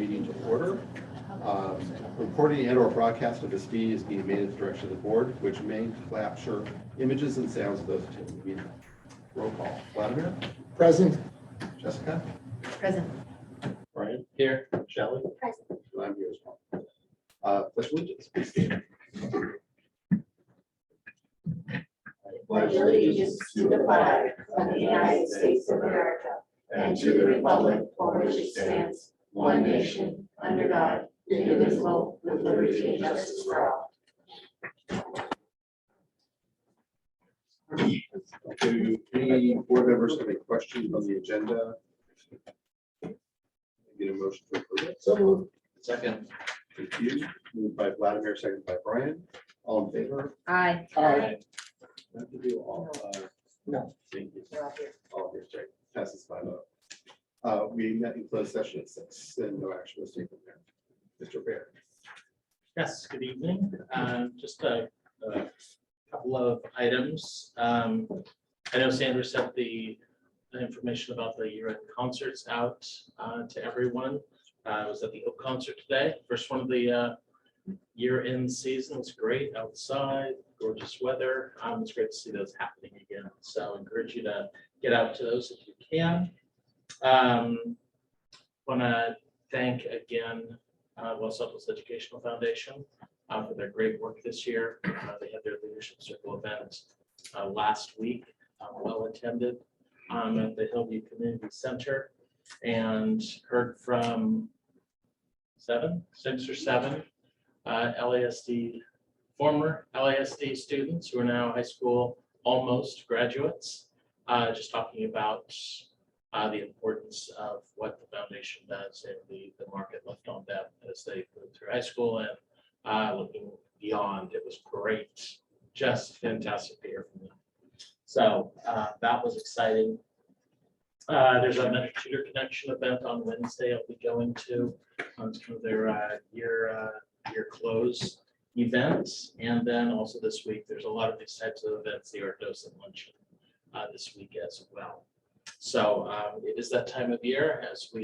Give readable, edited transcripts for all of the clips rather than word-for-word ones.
meeting to order. Recording and/or broadcast of this meeting is being made at the direction of the board, which may capture images and sounds of those attending the meeting. Roll call. Vladimir? Present. Jessica? Present. Brian? Here. Shelley? Present. And I'm here as well. Pledge allegiance, please stand. Pledge allegiance to the flag of the United States of America and to the republic for which it stands, one nation, under God, indivisible, with liberty and justice for all. Do any board members have any questions on the agenda? Get a motion to approve it. So moved. Second. Thank you. Moved by Vladimir, seconded by Brian. All in favor? Aye. Aye. Have to do all. No. Thank you. They're all here. All here, sorry. Passes 5-0. We met in closed session at 6 and no action was taken there. Mr. Bear. Yes, good evening. Just a couple of items. I know Sandra sent the information about the year-end concerts out to everyone. I was at the Oak concert today. First one of the year-end season. Was great outside, gorgeous weather. It's great to see those happening again. So I encourage you to get out to those if you can. Want to thank again Los Altos Educational Foundation for their great work this year. They had their leadership circle event last week, well attended at the Hillview Community Center, and heard from 6 or 7 LASD, former LASD students who are now high school almost graduates, just talking about the importance of what the foundation does and the market left on them as they move through high school and looking beyond. It was great, just fantastic to hear from them. So that was exciting. There's a Mentor Tutor Connection event on Wednesday I'll be going to. It's kind of their year close events. And then also this week, there's a lot of these types of events, the Art Docent Luncheon this week as well. So it is that time of year as we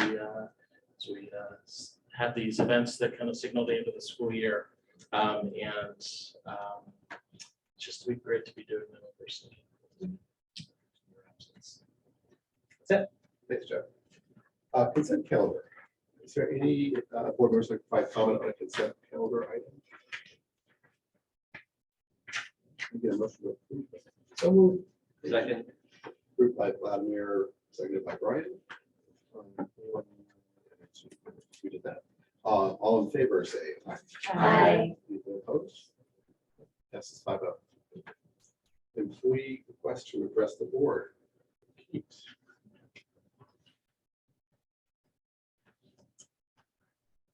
have these events that kind of signal the end of the school year. It's just great to be doing them in person. That's it. Thanks, Jeff. Consent calendar. Is there any board members like to provide comment on a consent calendar item? Get a motion to approve. So moved. Second. Approved by Vladimir, seconded by Brian. We did that. All in favor, say aye. Aye. Anyone opposed? Passes 5-0. Employee request to address the board. Keith.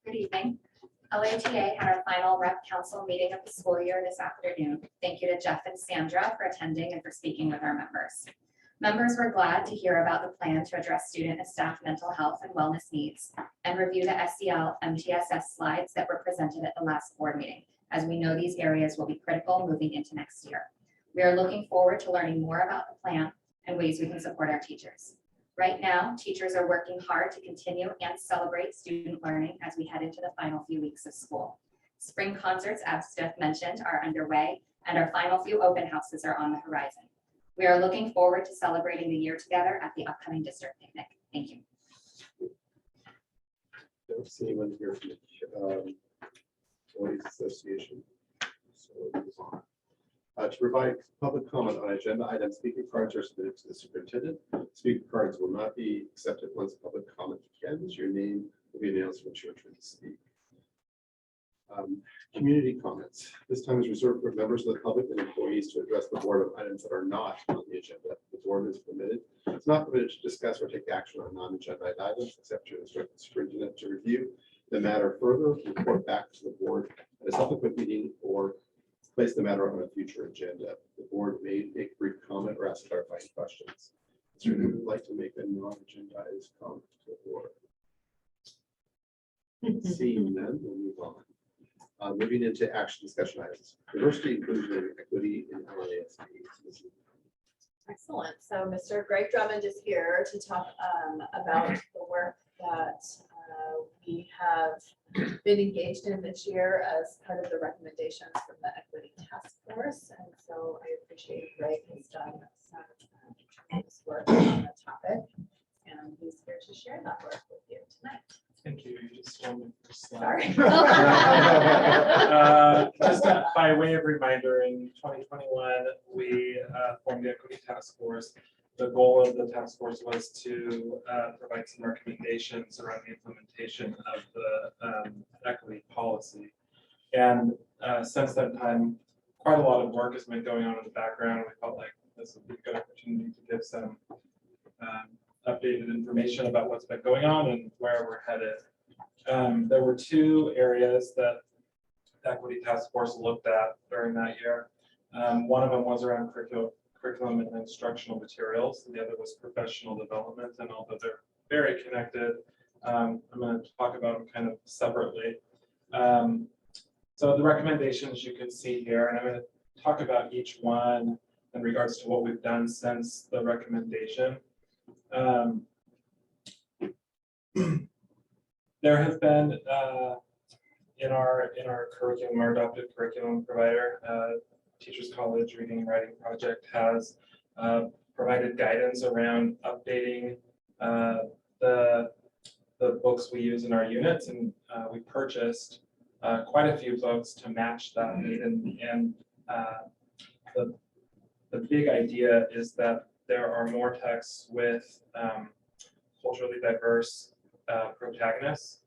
Good evening. LATA had our final rep council meeting of the school year this afternoon. Thank you to Jeff and Sandra for attending and for speaking with our members. Members were glad to hear about the plan to address student and staff mental health and wellness needs and review the SEL MTSS slides that were presented at the last board meeting, as we know these areas will be critical moving into next year. We are looking forward to learning more about the plan and ways we can support our teachers. Right now, teachers are working hard to continue and celebrate student learning as we head into the final few weeks of school. Spring concerts, as Steph mentioned, are underway, and our final few open houses are on the horizon. We are looking forward to celebrating the year together at the upcoming district picnic. Thank you. Don't see anyone here from the Employees Association. So we'll move on. To provide public comment on agenda items, speaker cards are submitted to the superintendent. Speaker cards will not be accepted once public comment begins. Your name will be announced when it's your turn to speak. Community comments. This time is reserved for members of the public and employees to address the board on items that are not on the agenda. The board is permitted. It's not permitted to discuss or take action on non-agenda items except to instruct the superintendent to review the matter further, report back to the board at a subsequent meeting, or place the matter on a future agenda. The board may make a brief comment or ask clarifying questions. Is there anyone who would like to make a non-agendized comment to the board? Seeing none, we'll move on. Moving into action discussion items. Diversity, inclusion, and equity in LASD. Excellent. So Mr. Greg Drummond is here to talk about the work that we have been engaged in this year as part of the recommendations from the Equity Task Force. And so I appreciate Greg has done some tremendous work on the topic. And he's here to share that work with you tonight. Thank you. You just stole my first slide. Sorry. Just by way of reminder, in 2021, we formed the Equity Task Force. The goal of the task force was to provide some recommendations around the implementation of the equity policy. And since that time, quite a lot of work has been going on in the background. We felt like this would be a good opportunity to give some updated information about what's been going on and where we're headed. There were two areas that the Equity Task Force looked at during that year. One of them was around curriculum and instructional materials. The other was professional development, and although they're very connected, I'm going to talk about them kind of separately. So the recommendations you can see here, and I'm going to talk about each one in regards to what we've done since the recommendation. There have been in our curriculum, our adopted curriculum provider, Teachers College Reading and Writing Project has provided guidance around updating the books we use in our units, and we purchased quite a few books to match that need. And the big idea is that there are more texts with culturally diverse protagonists.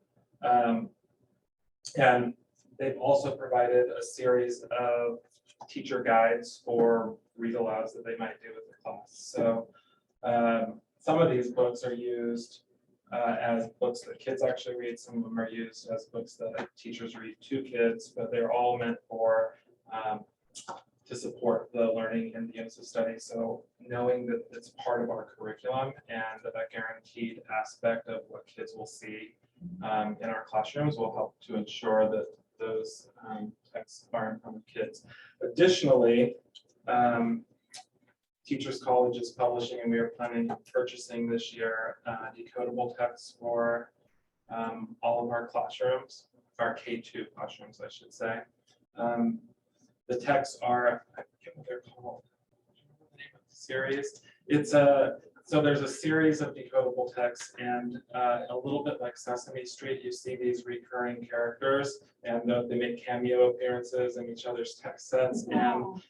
And they've also provided a series of teacher guides for read alouds that they might do with the class. So some of these books are used as books that kids actually read. Some of them are used as books that teachers read to kids, but they're all meant for to support the learning in the units of study. So knowing that it's part of our curriculum and that a guaranteed aspect of what kids will see in our classrooms will help to ensure that those texts are in front of kids. Additionally, Teachers College is publishing, and we are planning on purchasing this year, decodable texts for all of our classrooms, our K-2 classrooms, I should say. The texts are, I forget what they're called, the name of the series. It's so there's a series of decodable texts, and a little bit like Sesame Street, you see these recurring characters, and they make cameo appearances in each other's text sets. And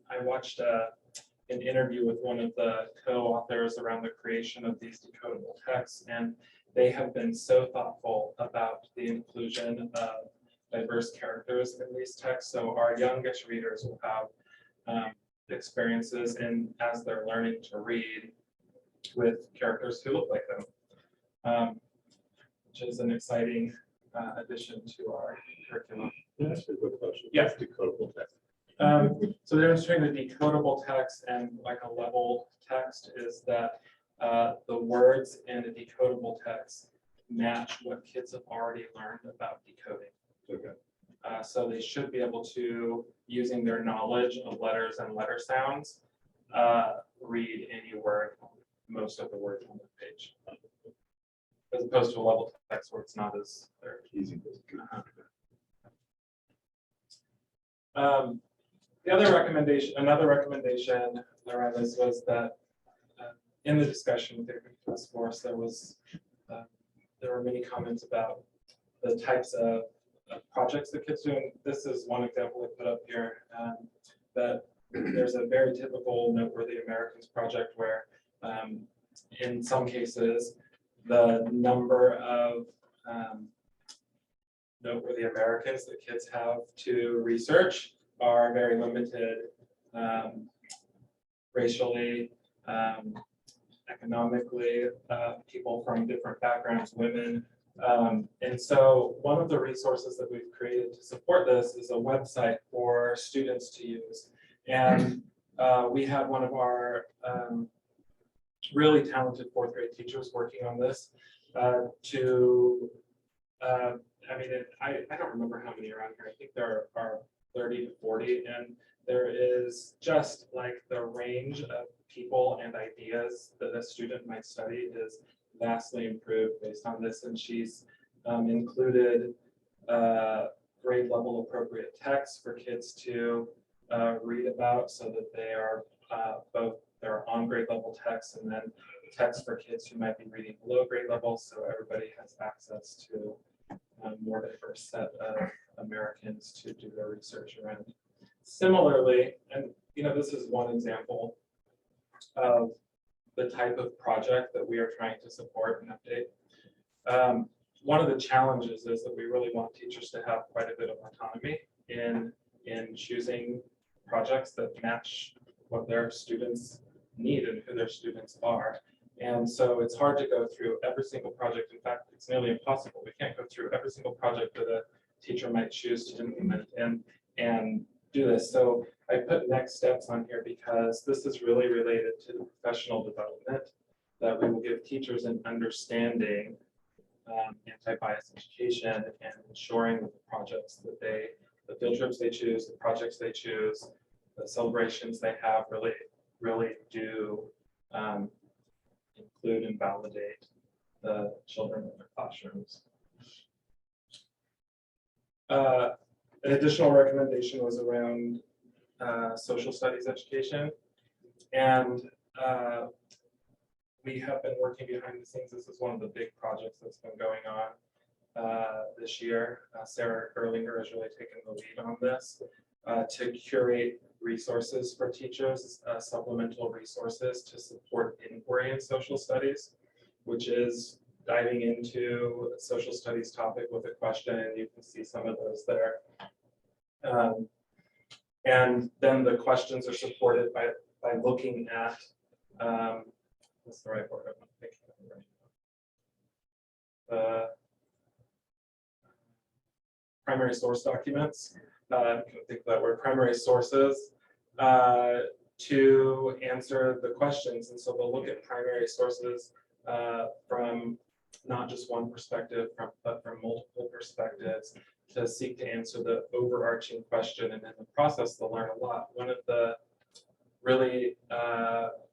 I watched an interview with one of the co-authors around the creation of these decodable texts, and they have been so thoughtful about the inclusion of diverse characters in these texts. So our youngest readers will have experiences and as they're learning to read with characters who look like them, which is an exciting addition to our curriculum. That's a good question. Yes. Decodable text. So the difference between the decodable text and like a level text is that the words in a decodable text match what kids have already learned about decoding. Okay. So they should be able to, using their knowledge of letters and letter sounds, read any word, most of the words on the page, as opposed to a level text where it's not as Easy. The other recommendation, another recommendation around this was that in the discussion with the task force, there were many comments about the types of projects that kids do. And this is one example I put up here, that there's a very typical Noteworthy Americans project where in some cases, the number of noteworthy Americans that kids have to research are very limited, racially, economically, people from different backgrounds, women. And so one of the resources that we've created to support this is a website for students to use. And we had one of our really talented fourth grade teachers working on this I don't remember how many around here. I think there are 30 to 40, and there is just like the range of people and ideas that a student might study is vastly improved based on this, and she's included grade level appropriate texts for kids to read about, so that they are both they're on grade level texts and then texts for kids who might be reading below grade level, so everybody has access to a more diverse set of Americans to do their research around. Similarly, and this is one example of the type of project that we are trying to support and update. One of the challenges is that we really want teachers to have quite a bit of autonomy in choosing projects that match what their students need and who their students are. And so it's hard to go through every single project. In fact, it's nearly impossible. We can't go through every single project that a teacher might choose to implement and do this. So I put next steps on here because this is really related to the professional development that we will give teachers an understanding anti-bias education and ensuring that the projects that the field trips they choose, the projects they choose, the celebrations they have really do include and validate the children in their classrooms. An additional recommendation was around social studies education, and we have been working behind the scenes. This is one of the big projects that's been going on this year. Sarah Erlinger has really taken the lead on this to curate resources for teachers, supplemental resources to support inquiry in social studies, which is diving into a social studies topic with a question, and you can see some of those there. And then the questions are supported by looking at what's the right word I'm thinking of right now? Primary source documents. I can't think of that word. Primary sources to answer the questions, and so they'll look at primary sources from not just one perspective, but from multiple perspectives to seek to answer the overarching question, and in the process they'll learn a lot. One of the really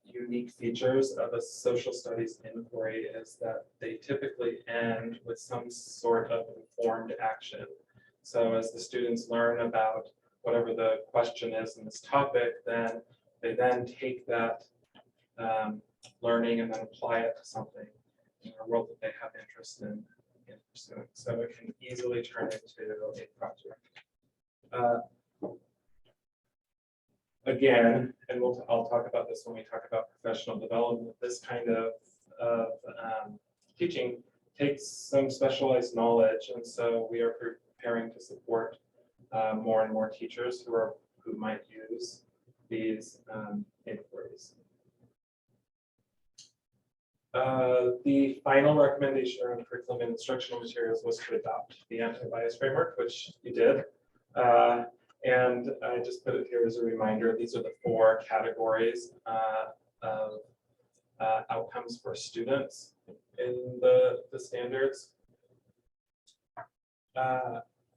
unique features of a social studies inquiry is that they typically end with some sort of informed action. So as the students learn about whatever the question is in this topic, then they then take that learning and then apply it to something in a world that they have interest in pursuing. So it can easily turn into a project. Again, and I'll talk about this when we talk about professional development, this kind of teaching takes some specialized knowledge, and so we are preparing to support more and more teachers who might use these inquiries. The final recommendation around curriculum and instructional materials was to adopt the anti-bias framework, which you did. And I just put it here as a reminder. These are the 4 categories of outcomes for students in the standards.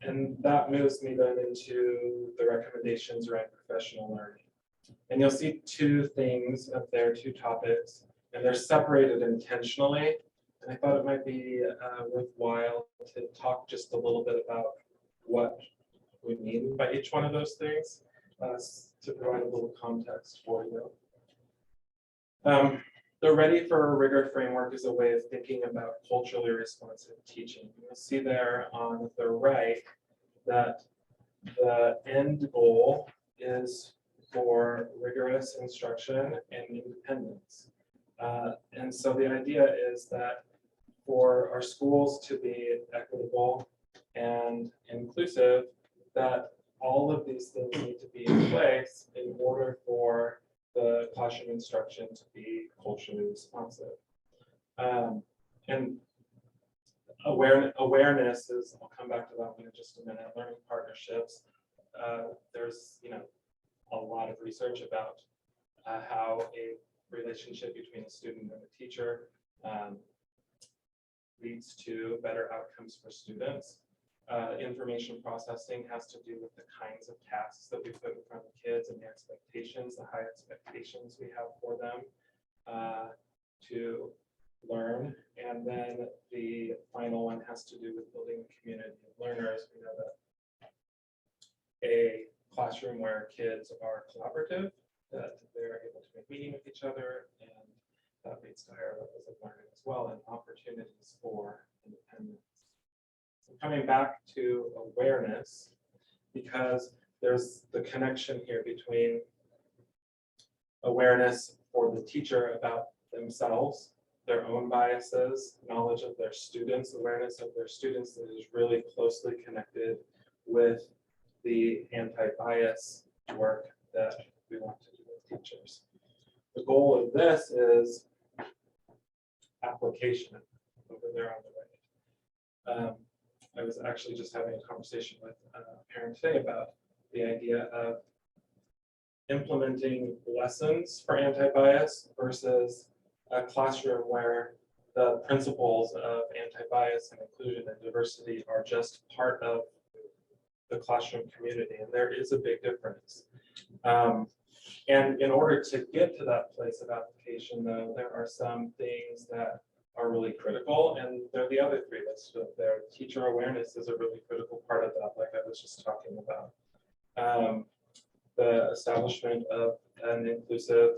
And that moves me then into the recommendations around professional learning. And you'll see 2 things up there, 2 topics, and they're separated intentionally. And I thought it might be worthwhile to talk just a little bit about what we mean by each one of those things to provide a little context for you. The Ready for a Rigor framework is a way of thinking about culturally responsive teaching. You'll see there on the right that the end goal is for rigorous instruction and independence. And so the idea is that for our schools to be equitable and inclusive, that all of these things need to be in place in order for the classroom instruction to be culturally responsive. And awareness is, I'll come back to that one in just a minute. Learning partnerships. There's a lot of research about how a relationship between a student and a teacher leads to better outcomes for students. Information processing has to do with the kinds of tasks that we put in front of kids and the expectations, the high expectations we have for them to learn. And then the final one has to do with building a community of learners. We know that a classroom where kids are collaborative, that they're able to make meaning with each other, and that leads to higher levels of learning as well, and opportunities for independence. So coming back to awareness, because there's the connection here between awareness for the teacher about themselves, their own biases, knowledge of their students, awareness of their students that is really closely connected with the anti-bias work that we want to do with teachers. The goal of this is application over there on the right. I was actually just having a conversation with a parent today about the idea of implementing lessons for anti-bias versus a classroom where the principles of anti-bias and inclusion and diversity are just part of the classroom community, and there is a big difference. And in order to get to that place of application, though, there are some things that are really critical, and they're the other three listed up there. Teacher awareness is a really critical part of that, like I was just talking about. The establishment of an inclusive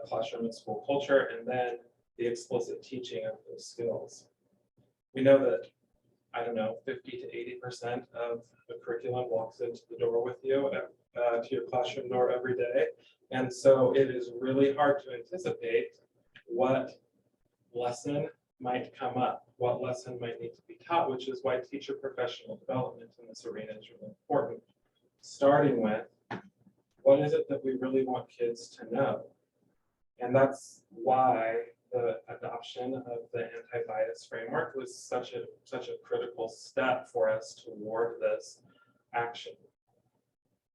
classroom and school culture, and then the explicit teaching of those skills. We know that, I don't know, 50 to 80% of the curriculum walks into the door with you to your classroom door every day. And so it is really hard to anticipate what lesson might come up, what lesson might need to be taught, which is why teacher professional development in this arena is really important. Starting with, what is it that we really want kids to know? And that's why the adoption of the anti-bias framework was such a critical step for us toward this action.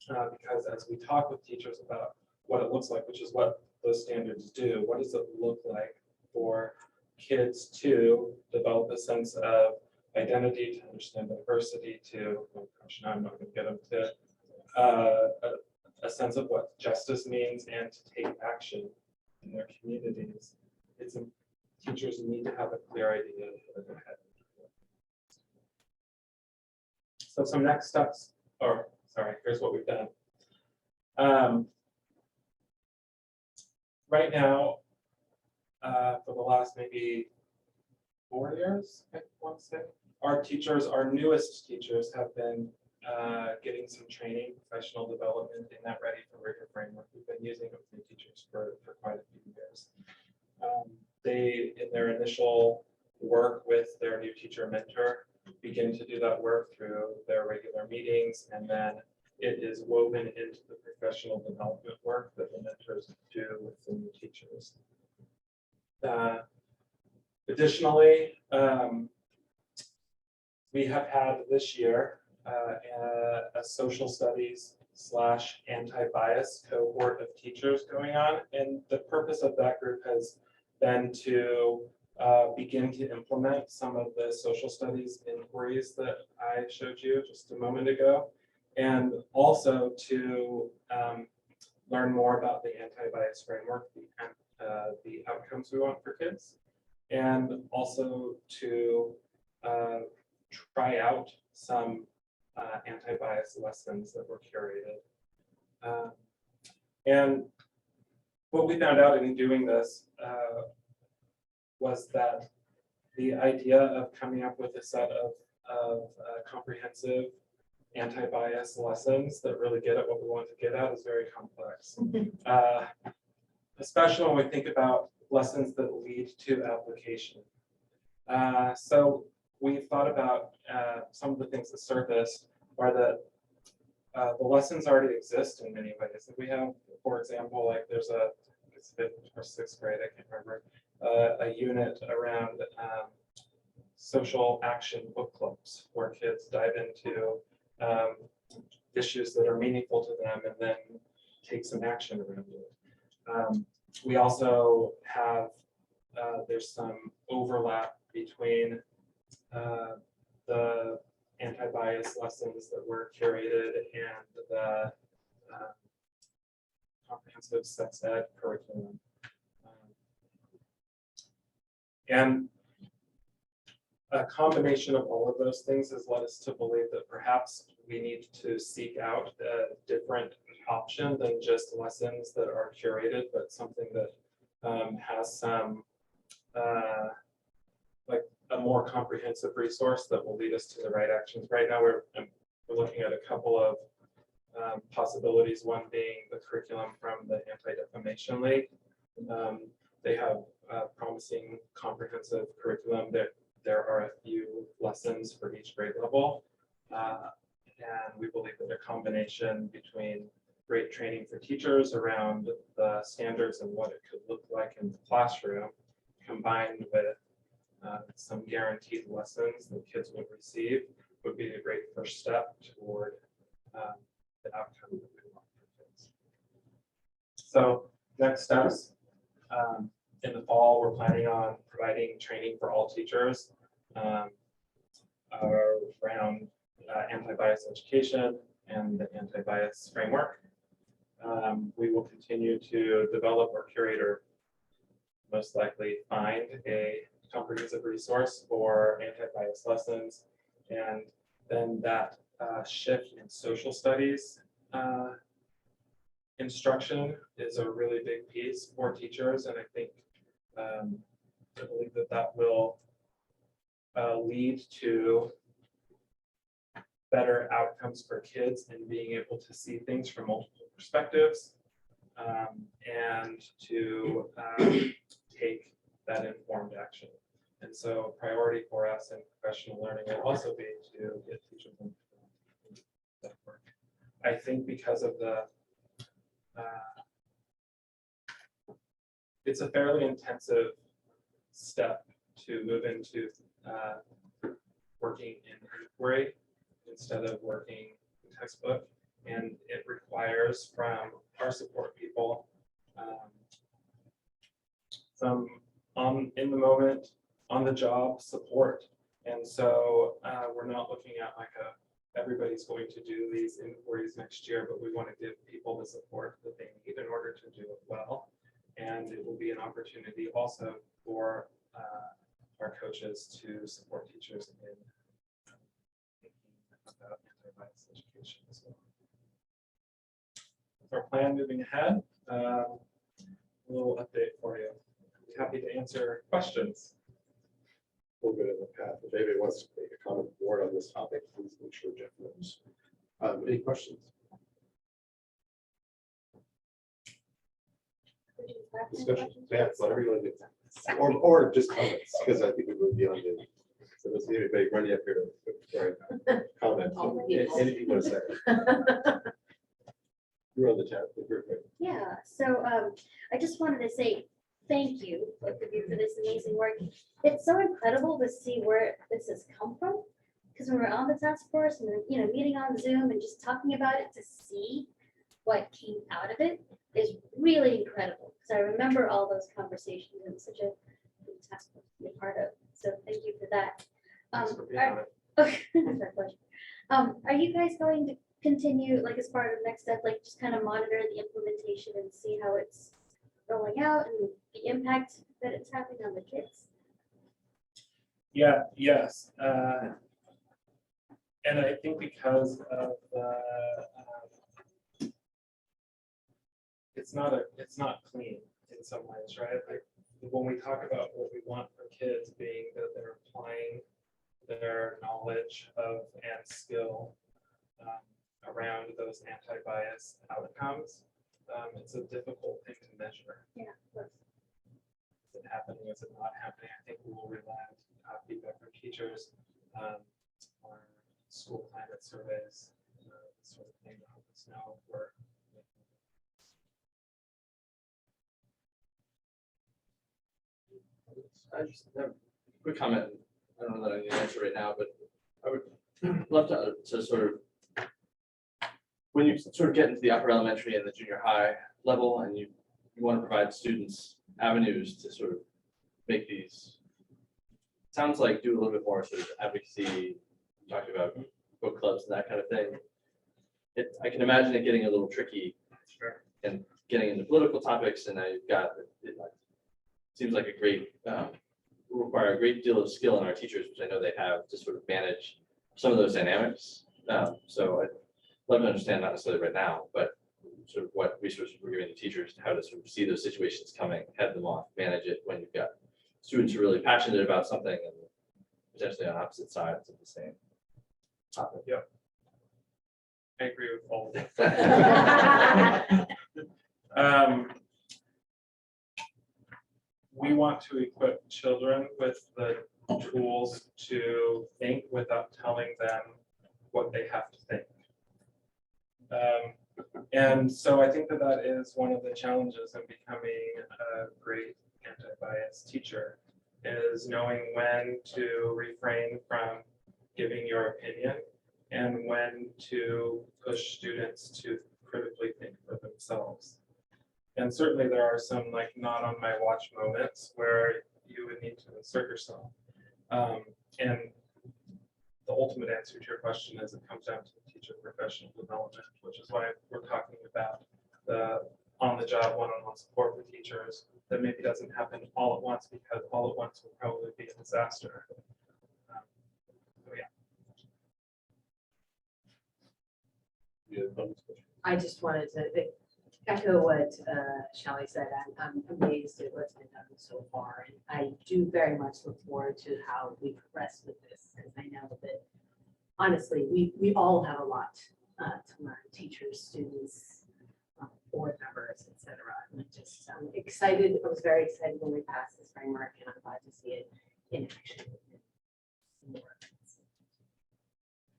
Because as we talk with teachers about what it looks like, which is what those standards do, what does it look like for kids to develop a sense of identity, to understand diversity, to, oh gosh, now I'm not going to get them to a sense of what justice means and to take action in their communities. Teachers need to have a clear idea of their head. So some next steps, or sorry, here's what we've done. Right now, for the last maybe 4 years, I want to say, our newest teachers have been getting some training, professional development in that Ready for Rigor framework. We've been using it with new teachers for quite a few years. They, in their initial work with their new teacher mentor, begin to do that work through their regular meetings, and then it is woven into the professional development work that the mentors do with the new teachers. Additionally, we have had this year a social studies / anti-bias cohort of teachers going on, and the purpose of that group has been to begin to implement some of the social studies inquiries that I showed you just a moment ago, and also to learn more about the anti-bias framework, the outcomes we want for kids, and also to try out some anti-bias lessons that were curated. And what we found out in doing this was that the idea of coming up with a set of comprehensive anti-bias lessons that really get at what we want to get at is very complex. Especially when we think about lessons that lead to application. So we thought about some of the things that surfaced are that the lessons already exist in many ways. We have, for example, like there's it's 5th or 6th grade, I can't remember, a unit around social action book clubs where kids dive into issues that are meaningful to them and then take some action around it. We also have, there's some overlap between the anti-bias lessons that were curated and the comprehensive sex ed curriculum. And a combination of all of those things has led us to believe that perhaps we need to seek out a different option than just lessons that are curated, but something that has some like a more comprehensive resource that will lead us to the right actions. Right now, we're looking at a couple of possibilities, one being the curriculum from the Anti-Defamation League. They have a promising comprehensive curriculum that there are a few lessons for each grade level. And we believe that a combination between great training for teachers around the standards and what it could look like in the classroom, combined with some guaranteed lessons that kids would receive, would be a great first step toward the outcome that we want for kids. So next steps, in the fall, we're planning on providing training for all teachers around anti-bias education and the anti-bias framework. We will continue to develop or curate or most likely find a comprehensive resource for anti-bias lessons. And then that shift in social studies instruction is a really big piece for teachers. And I think I believe that that will lead to better outcomes for kids and being able to see things from multiple perspectives and to take that informed action. And so priority for us in professional learning will also be to get teachers in that work. I think because of the, it's a fairly intensive step to move into working in inquiry instead of working in textbook. And it requires from our support people some in the moment, on the job support. And so we're not looking at like everybody's going to do these inquiries next year, but we want to give people the support that they need in order to do it well. And it will be an opportunity also for our coaches to support teachers in thinking about anti-bias education as well. With our plan moving ahead, a little update for you. I'm happy to answer questions. We're good in the path. If anybody wants to make a comment board on this topic, please make sure Jeff knows. Any questions? Discussion? Yeah, whatever you want to do. Or just comments, because I think it would be on the. So let's see anybody running up here to comment. Anything you want to say? You're on the chat. Yeah, so I just wanted to say thank you, both of you, for this amazing work. It's so incredible to see where this has come from. Because when we're on the task force and meeting on Zoom and just talking about it, to see what came out of it is really incredible. Because I remember all those conversations, and it was such a good task force to be a part of. So thank you for that. My pleasure. Are you guys going to continue, like, as part of the next step, like just kind of monitor the implementation and see how it's rolling out and the impact that it's having on the kids? Yeah, yes. And I think because of the, it's not clean in some ways, right? Like when we talk about what we want for kids being that they're applying their knowledge of and skill around those anti-bias outcomes, it's a difficult thing to measure. Yeah, of course. Is it happening? Is it not happening? I think we will rely on feedback from teachers, or school climate surveys, sort of thing to help us know if we're. I just have a quick comment. I don't know that I need an answer right now, but I would love to sort of, when you sort of get into the upper elementary and the junior high level, and you want to provide students avenues to sort of make these, sounds like do a little bit more sort of advocacy, talking about book clubs and that kind of thing. I can imagine it getting a little tricky and getting into political topics, and I've got it seems like a great require a great deal of skill in our teachers, which I know they have, to sort of manage some of those dynamics. So I'd love to understand, not necessarily right now, but sort of what resources we're giving the teachers to how to sort of see those situations coming, head them off, manage it when you've got students who are really passionate about something and potentially on opposite sides of the same topic. I agree with all of that. We want to equip children with the tools to think without telling them what they have to think. And so I think that that is one of the challenges in becoming a great anti-bias teacher, is knowing when to refrain from giving your opinion and when to push students to critically think for themselves. And certainly there are some like not on my watch moments where you would need to insert yourself. And the ultimate answer to your question is it comes down to teacher professional development, which is why we're talking about the on-the-job one-on-one support for teachers that maybe doesn't happen all at once, because all at once will probably be a disaster. So yeah. I just wanted to echo what Shelley said. I'm amazed at what's been done so far. And I do very much look forward to how we progress with this, because I know that honestly, we all have a lot to learn, teachers, students, board members, et cetera. And I'm excited. I was very excited when we passed this framework, and I'm glad to see it in action.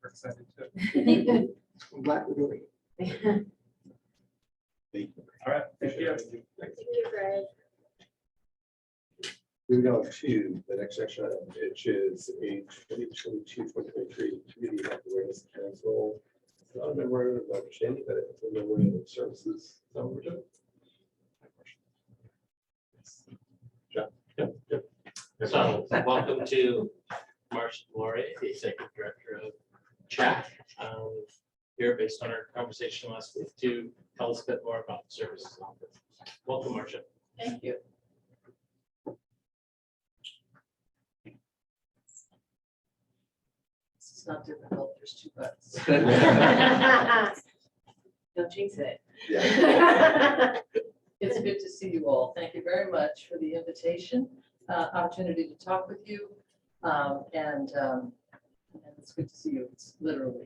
We're excited too. I'm glad we're doing it. All right, thank you. Thank you, Greg. Moving on to the next section, which is a 2022-2023 Community Health Awareness Council. It's not a memorandum of understanding, but it's a memorandum of services. Is that what we're doing? John? Yep. So welcome to Marcia Glory, the Executive Director of CHAC. Here, based on our conversation last week, to tell us a bit more about the services offered. Welcome, Marcia. Thank you. This is not difficult. There's 2 buttons. Don't jinx it. Yeah. It's good to see you all. Thank you very much for the invitation, opportunity to talk with you. And it's good to see you. It's literally,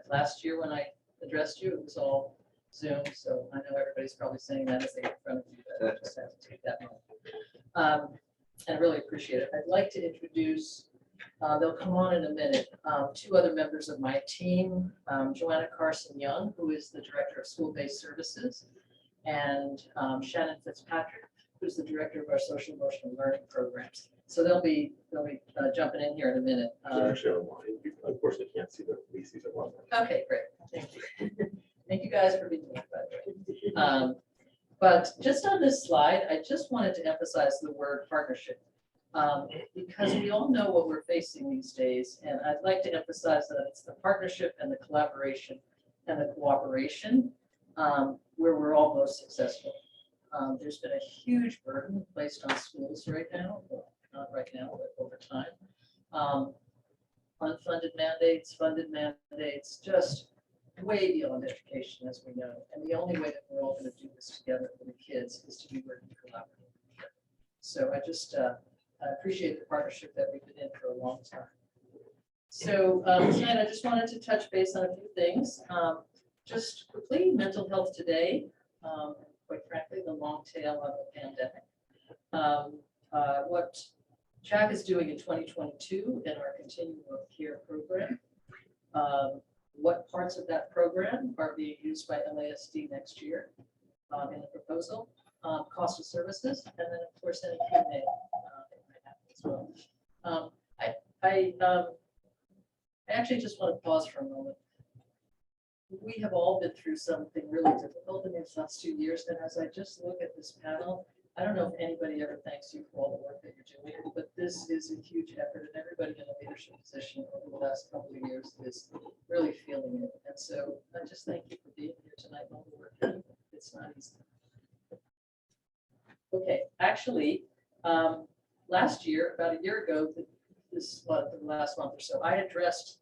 last year when I addressed you, it was all Zoom. So I know everybody's probably saying that as they get in front of you, but I just have to take that moment. And I really appreciate it. I'd like to introduce, they'll come on in a minute, 2 other members of my team, Joanna Carson-Young, who is the Director of School-Based Services, and Shannon Fitzpatrick, who's the Director of our Social Emotional Learning Programs. So they'll be jumping in here in a minute. Actually, online. Unfortunately, can't see the leases of one. Okay, great. Thank you. Thank you guys for being here, by the way. But just on this slide, I just wanted to emphasize the word partnership, because we all know what we're facing these days. And I'd like to emphasize that it's the partnership and the collaboration and the cooperation where we're all most successful. There's been a huge burden placed on schools right now, well, not right now, but over time. Unfunded mandates, funded mandates, just way beyond education, as we know. And the only way that we're all going to do this together for the kids is to be working collaboratively. So I just I appreciate the partnership that we've been in for a long time. So tonight I just wanted to touch base on a few things. Just quickly, mental health today, quite frankly, the long tail of the pandemic. What CHAC is doing in 2022 in our Continuum of Care program. What parts of that program are being used by LASD next year in the proposal, cost of services, and then of course any Q&A as well. I actually just want to pause for a moment. We have all been through something really difficult in these last 2 years, and as I just look at this panel, I don't know if anybody ever thanks you for all the work that you're doing, but this is a huge effort, and everybody in a leadership position over the last couple of years is really feeling it. And so I just thank you for being here tonight. All the work you're doing. It's not easy. Okay, actually, last year, about a year ago, this month, the last month or so, I addressed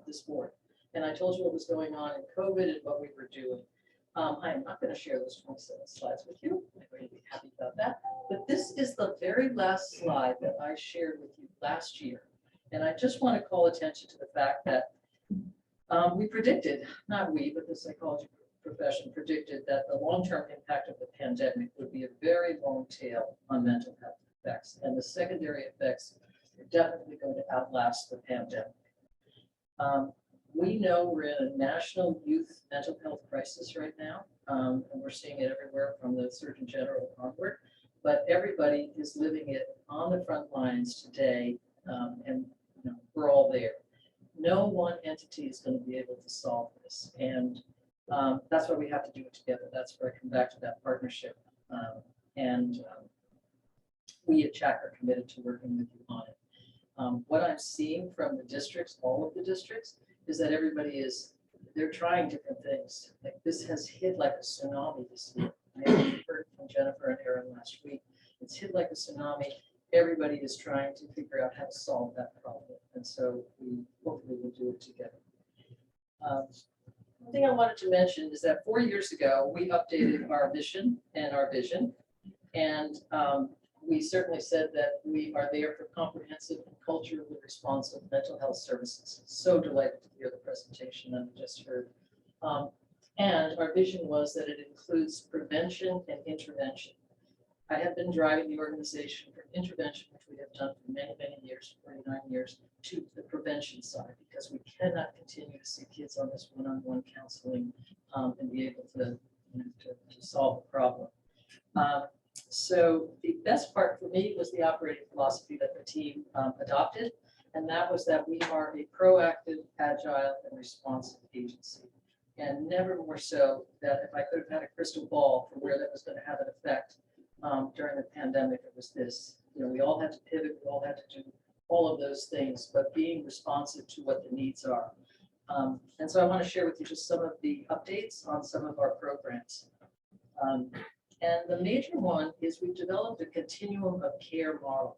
this board. And I told you what was going on in COVID and what we were doing. I am not going to share those 27 slides with you. I'm going to be happy about that. But this is the very last slide that I shared with you last year. And I just want to call attention to the fact that we predicted, not we, but the psychology profession predicted that the long-term impact of the pandemic would be a very long tail on mental health effects. And the secondary effects are definitely going to outlast the pandemic. We know we're in a national youth mental health crisis right now, and we're seeing it everywhere from the Surgeon General onward, but everybody is living it on the front lines today, and we're all there. No one entity is going to be able to solve this, and that's why we have to do it together. That's where I come back to that partnership, and we at CHAC are committed to working with you on it. What I'm seeing from the districts, all of the districts, is that everybody they're trying different things. Like this has hit like a tsunami this year. I heard from Jennifer and Aaron last week. It's hit like a tsunami. Everybody is trying to figure out how to solve that problem. And so we hopefully will do it together. One thing I wanted to mention is that 4 years ago, we updated our mission and our vision. And we certainly said that we are there for comprehensive and culturally responsive mental health services. So delighted to hear the presentation that we just heard. And our vision was that it includes prevention and intervention. I have been driving the organization from intervention, which we have done for many, many years, 49 years, to the prevention side, because we cannot continue to see kids on this one-on-one counseling and be able to solve the problem. So the best part for me was the operating philosophy that the team adopted, and that was that we are a proactive, agile, and responsive agency. And never more so that if I could have had a crystal ball for where that was going to have an effect during the pandemic, it was this. We all had to pivot, we all had to do all of those things, but being responsive to what the needs are. And so I want to share with you just some of the updates on some of our programs. And the major one is we've developed a continuum of care model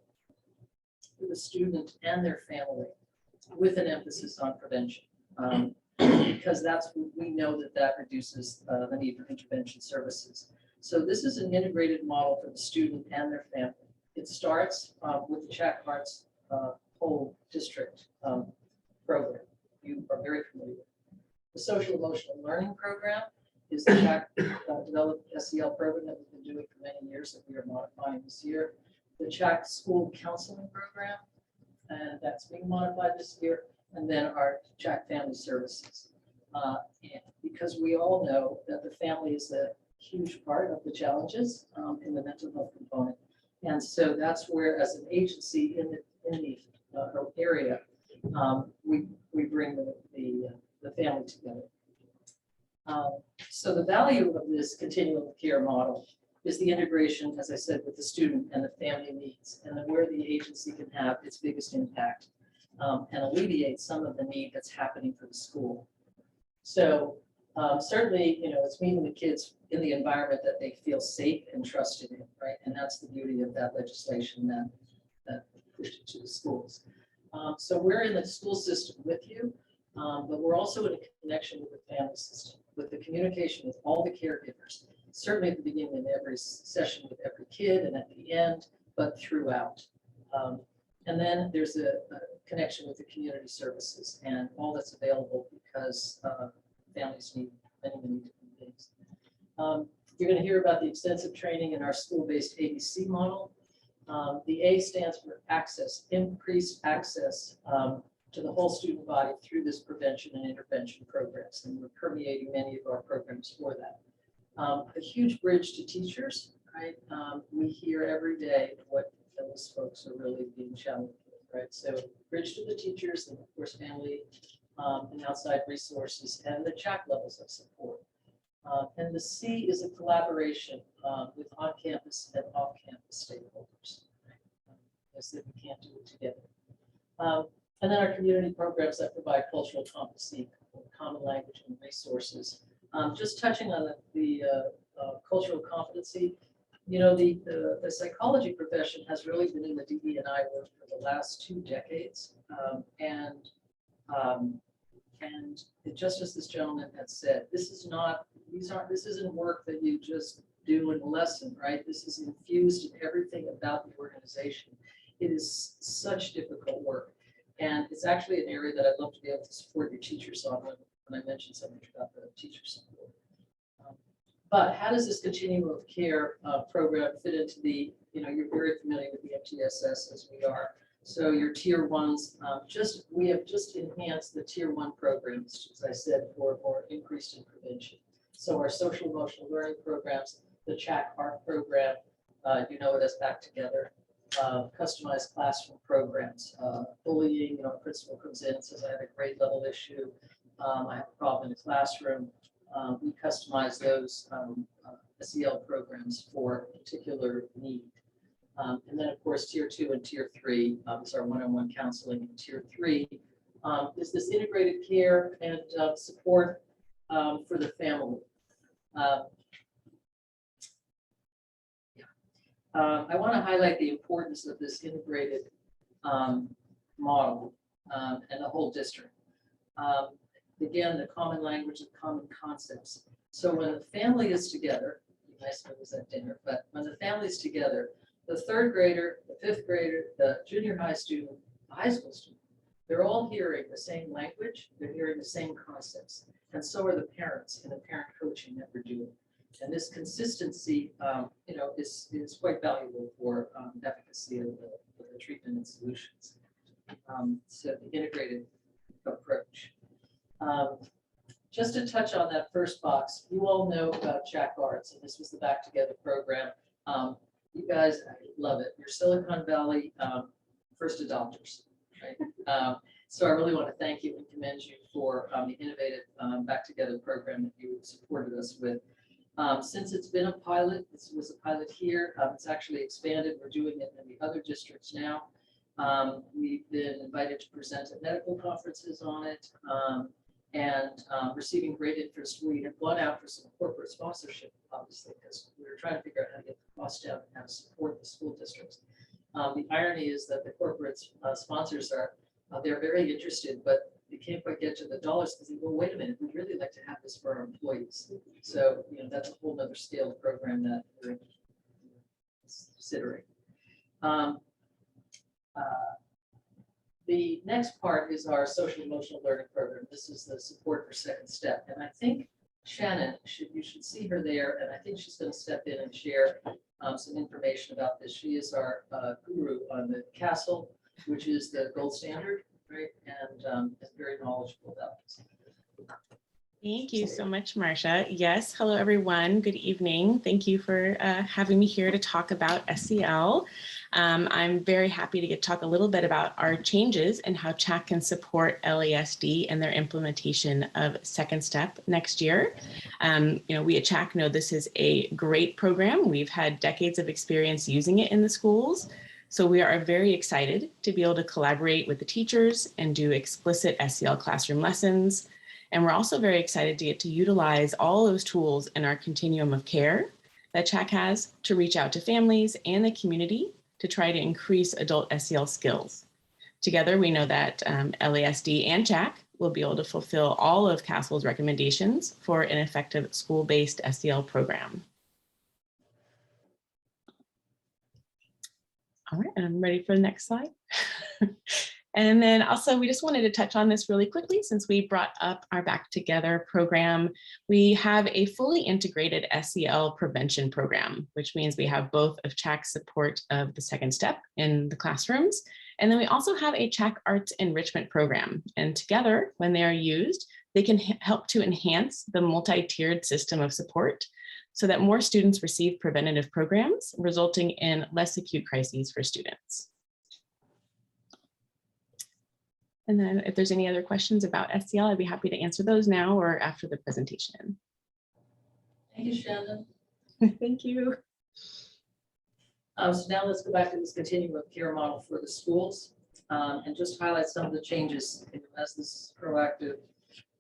for the student and their family with an emphasis on prevention. Because we know that reduces the need for intervention services. So this is an integrated model for the student and their family. It starts with the CHAC Hearts whole district program. You are very familiar with. The social emotional learning program is the CHAC developed SEL program that we've been doing for many years that we are modifying this year. The CHAC school counseling program, and that's being modified this year. And then our CHAC family services. And because we all know that the family is a huge part of the challenges in the mental health component. And so that's where, as an agency in the area, we bring the family together. So the value of this continuum of care model is the integration, as I said, with the student and the family needs, and then where the agency can have its biggest impact and alleviate some of the need that's happening for the school. So certainly, it's meeting the kids in the environment that they feel safe and trusted in, right? And that's the beauty of that legislation that pushed it to the schools. So we're in the school system with you, but we're also in a connection with the family system, with the communication with all the caregivers, certainly at the beginning of every session with every kid and at the end, but throughout. And then there's a connection with the community services and all that's available because families need many, many different things. You're going to hear about the extensive training in our school-based ABC model. The A stands for access, increased access to the whole student body through this prevention and intervention programs, and we're permeating many of our programs for that. A huge bridge to teachers, right? We hear every day what those folks are really being challenged with, right? So bridge to the teachers, and of course family and outside resources, and the CHAC levels of support. And the C is a collaboration with on-campus and off-campus stakeholders. As that we can't do it together. And then our community programs that provide cultural competency, common language and resources. Just touching on the cultural competency, You know, the psychology profession has really been in the DE&I work for the last 2 decades. And just as this gentleman had said, this isn't work that you just do in a lesson, right? This is infused in everything about the organization. It is such difficult work. And it's actually an area that I'd love to be able to support your teachers on when I mentioned something about the teacher support. But how does this continuum of care program fit into the, you're very familiar with the MTSS as we are. So your tier ones, we have just enhanced the tier 1 programs, as I said, for more increased in prevention. So our social emotional learning programs, the CHAC ARC program, you know it as Back Together, customized classroom programs, bullying, a principal comes in and says, I have a grade level issue, I have a problem in the classroom. We customize those SEL programs for a particular need. And then, of course, tier 2 and tier 3 is our one-on-one counseling. And tier 3 is this integrated care and support for the family. I want to highlight the importance of this integrated model and the whole district. Again, the common language and common concepts. So when the family is together, nice when it was at dinner, but when the family is together, the 3rd grader, the 5th grader, the junior high student, the high school student, they're all hearing the same language, they're hearing the same concepts, and so are the parents and the parent coaching that we're doing. And this consistency, is quite valuable for efficacy of the treatment and solutions. So the integrated approach. Just to touch on that first box, you all know about CHAC Arts, and this was the Back Together program. You guys, I love it. You're Silicon Valley first adopters, right? So I really want to thank you and commend you for the innovative Back Together program that you supported us with. Since it's been a pilot, this was a pilot here, it's actually expanded. We're doing it in the other districts now. We've been invited to present at medical conferences on it and receiving great interest. We have gone out for some corporate sponsorship, obviously, because we were trying to figure out how to get the cost down and how to support the school districts. The irony is that the corporate sponsors they're very interested, but they can't quite get to the dollars because they go, wait a minute, we'd really like to have this for our employees. So, that's a whole nother scale of program that we're considering. The next part is our social emotional learning program. This is the support for second step. And I think Shannon, you should see her there. And I think she's going to step in and share some information about this. She is our guru on the CASTLE, which is the gold standard, right? And is very knowledgeable about this. Thank you so much, Marcia. Yes, hello everyone. Good evening. Thank you for having me here to talk about SEL. I'm very happy to get to talk a little bit about our changes and how CHAC can support LASD and their implementation of Second Step next year. We at CHAC know this is a great program. We've had decades of experience using it in the schools. So we are very excited to be able to collaborate with the teachers and do explicit SEL classroom lessons. And we're also very excited to get to utilize all those tools in our continuum of care that CHAC has to reach out to families and the community to try to increase adult SEL skills. Together, we know that LASD and CHAC will be able to fulfill all of CASTLE's recommendations for an effective school-based SEL program. All right, and I'm ready for the next slide. And then also, we just wanted to touch on this really quickly since we brought up our Back Together program. We have a fully integrated SEL prevention program, which means we have both of CHAC's support of the second step in the classrooms. And then we also have a CHAC Arts enrichment program. And together, when they are used, they can help to enhance the multi-tiered system of support so that more students receive preventative programs, resulting in less acute crises for students. And then if there's any other questions about SEL, I'd be happy to answer those now or after the presentation. Thank you, Shannon. Thank you. So now let's go back to this continuum of care model for the schools and just highlight some of the changes as this proactive,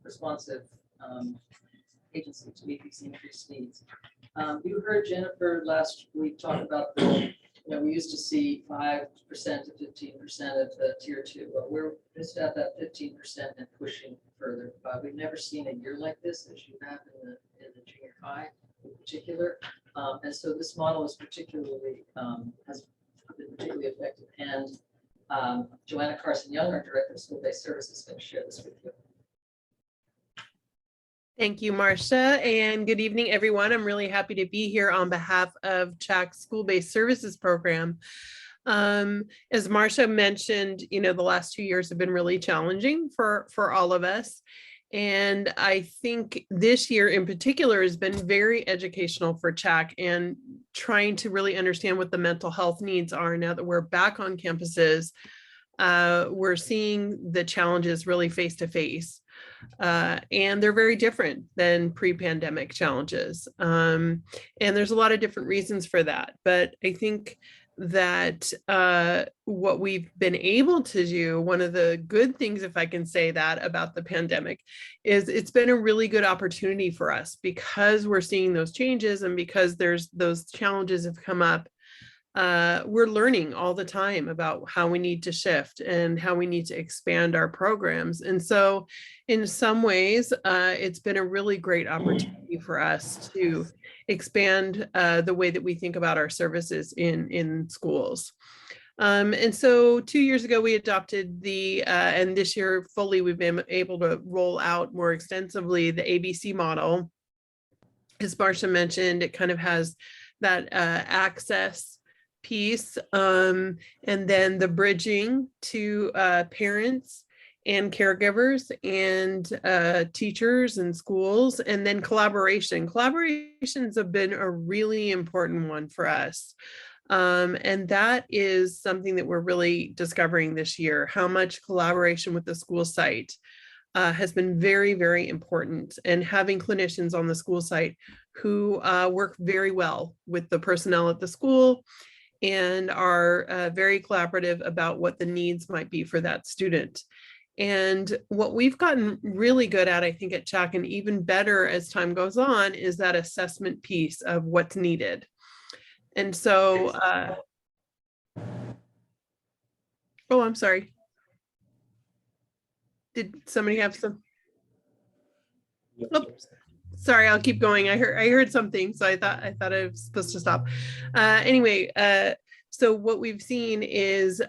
responsive agency to meet these increased needs. You heard Jennifer last week talk about the, we used to see 5% to 15% of the tier 2, but we're just at that 15% and pushing further. We've never seen a year like this as you have in the junior high in particular. And so this model is particularly, has been particularly effective. And Joanna Carson-Young, our Director of School-Based Services, is going to share this with you. Thank you, Marcia, and good evening, everyone. I'm really happy to be here on behalf of CHAC's School-Based Services Program. As Marcia mentioned, the last 2 years have been really challenging for all of us. And I think this year in particular has been very educational for CHAC and trying to really understand what the mental health needs are now that we're back on campuses. We're seeing the challenges really face to face. And they're very different than pre-pandemic challenges. And there's a lot of different reasons for that. But I think that what we've been able to do, one of the good things, if I can say that about the pandemic, is it's been a really good opportunity for us because we're seeing those changes and because those challenges have come up. We're learning all the time about how we need to shift and how we need to expand our programs. And so in some ways, it's been a really great opportunity for us to expand the way that we think about our services in schools. And so 2 years ago, we adopted and this year fully, we've been able to roll out more extensively the ABC model. As Marcia mentioned, it kind of has that access piece, and then the bridging to parents and caregivers and teachers and schools, and then collaboration. Collaborations have been a really important one for us. And that is something that we're really discovering this year, how much collaboration with the school site has been very, very important. And having clinicians on the school site who work very well with the personnel at the school and are very collaborative about what the needs might be for that student. And what we've gotten really good at, I think, at CHAC, and even better as time goes on, is that assessment piece of what's needed. And so, oh, I'm sorry. Did somebody have some? Oh, sorry, I'll keep going. I heard something, so I thought I was supposed to stop. Anyway, so what we've seen is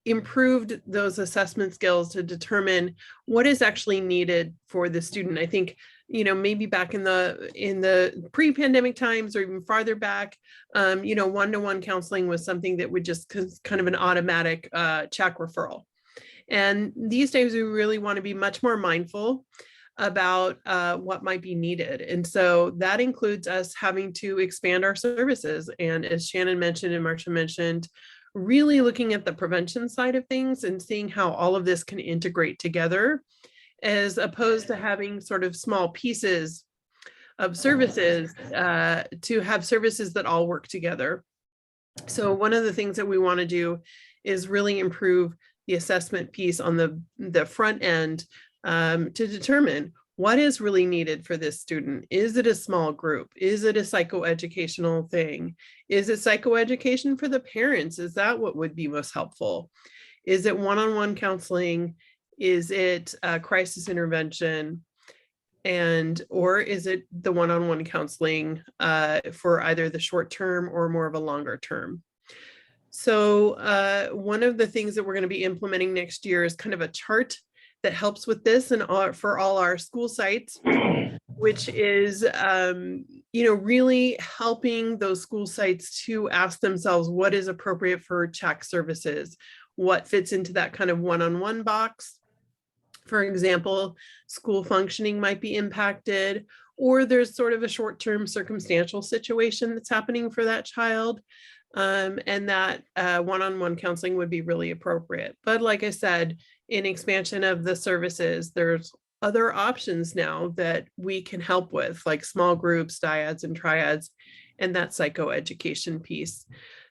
improved those assessment skills to determine what is actually needed for the student. I think, maybe back in the pre-pandemic times or even farther back, one-to-one counseling was something that would just kind of an automatic CHAC referral. And these days we really want to be much more mindful about what might be needed. And so that includes us having to expand our services. And as Shannon mentioned and Marcia mentioned, really looking at the prevention side of things and seeing how all of this can integrate together, as opposed to having sort of small pieces of services, to have services that all work together. So one of the things that we want to do is really improve the assessment piece on the front end, to determine what is really needed for this student. Is it a small group? Is it a psychoeducational thing? Is it psychoeducation for the parents? Is that what would be most helpful? Is it one-on-one counseling? Is it crisis intervention? Or is it the one-on-one counseling for either the short term or more of a longer term? So one of the things that we're going to be implementing next year is kind of a chart that helps with this and for all our school sites, which is, really helping those school sites to ask themselves what is appropriate for CHAC services, what fits into that kind of one-on-one box. For example, school functioning might be impacted, or there's sort of a short-term circumstantial situation that's happening for that child. And that one-on-one counseling would be really appropriate. But like I said, in expansion of the services, there's other options now that we can help with, like small groups, dyads and triads, and that psychoeducation piece.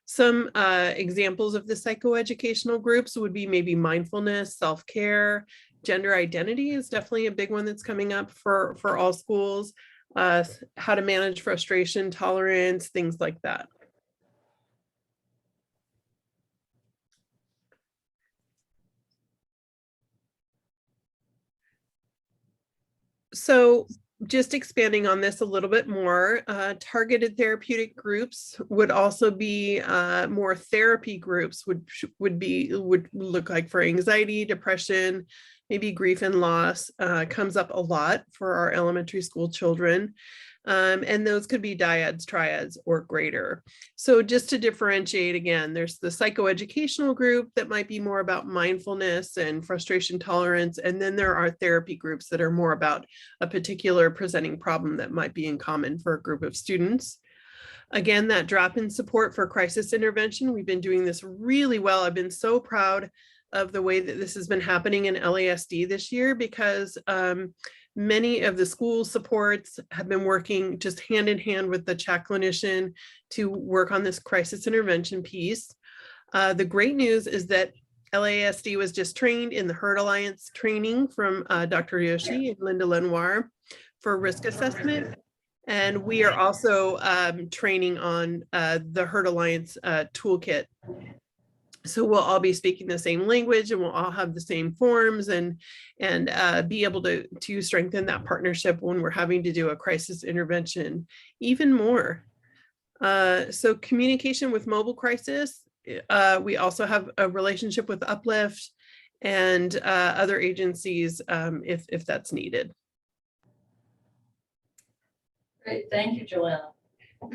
Some examples of the psychoeducational groups would be maybe mindfulness, self-care, Gender identity is definitely a big one that's coming up for all schools. How to manage frustration, tolerance, things like that. So just expanding on this a little bit more, targeted therapeutic groups would also be more therapy groups would look like for anxiety, depression, maybe grief and loss comes up a lot for our elementary school children. And those could be dyads, triads, or greater. So just to differentiate again, there's the psychoeducational group that might be more about mindfulness and frustration tolerance. And then there are therapy groups that are more about a particular presenting problem that might be in common for a group of students. Again, that drop-in support for crisis intervention, we've been doing this really well. I've been so proud of the way that this has been happening in LASD this year because many of the school supports have been working just hand in hand with the CHAC clinician to work on this crisis intervention piece. The great news is that LASD was just trained in the Herd Alliance training from Dr. Yoshi and Linda Lenoir for risk assessment. And we are also training on the Herd Alliance toolkit. So we'll all be speaking the same language and we'll all have the same forms and be able to strengthen that partnership when we're having to do a crisis intervention even more. So communication with mobile crisis, we also have a relationship with Uplift and other agencies if that's needed. Great, thank you, Joanna.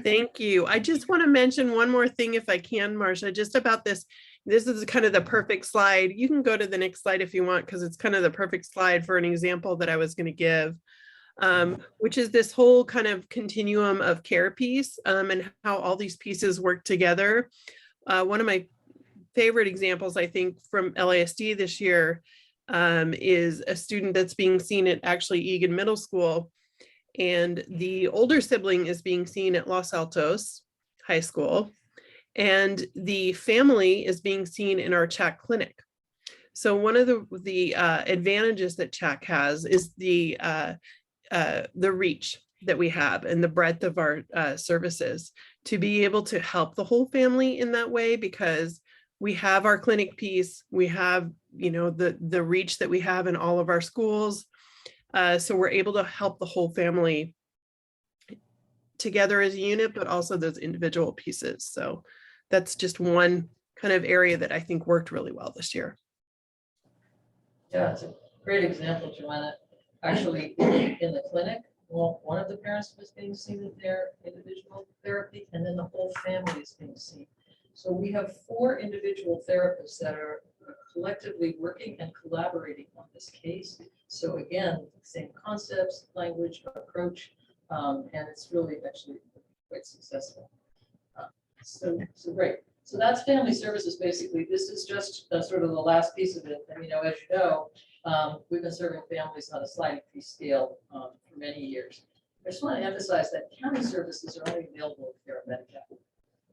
Thank you. I just want to mention one more thing if I can, Marcia, just about this. This is kind of the perfect slide. You can go to the next slide if you want, because it's kind of the perfect slide for an example that I was going to give, which is this whole kind of continuum of care piece and how all these pieces work together. One of my favorite examples, I think, from LASD this year is a student that's being seen at actually Egan Middle School. And the older sibling is being seen at Los Altos High School. And the family is being seen in our CHAC clinic. So one of the advantages that CHAC has is the reach that we have and the breadth of our services to be able to help the whole family in that way, because we have our clinic piece, we have, you know, the reach that we have in all of our schools. So we're able to help the whole family together as a unit, but also those individual pieces. So that's just one kind of area that I think worked really well this year. Yeah, it's a great example, Joanna. Actually, in the clinic, well, one of the parents was being seen in their individual therapy, and then the whole family is being seen. So we have 4 individual therapists that are collectively working and collaborating on this case. So again, same concepts, language, approach, and it's really actually quite successful. So great. So that's family services. Basically, this is just sort of the last piece of it. And, you know, as you know, we've been serving families on a sliding fee scale for many years. I just want to emphasize that county services are only available if you're a Medi-Cal.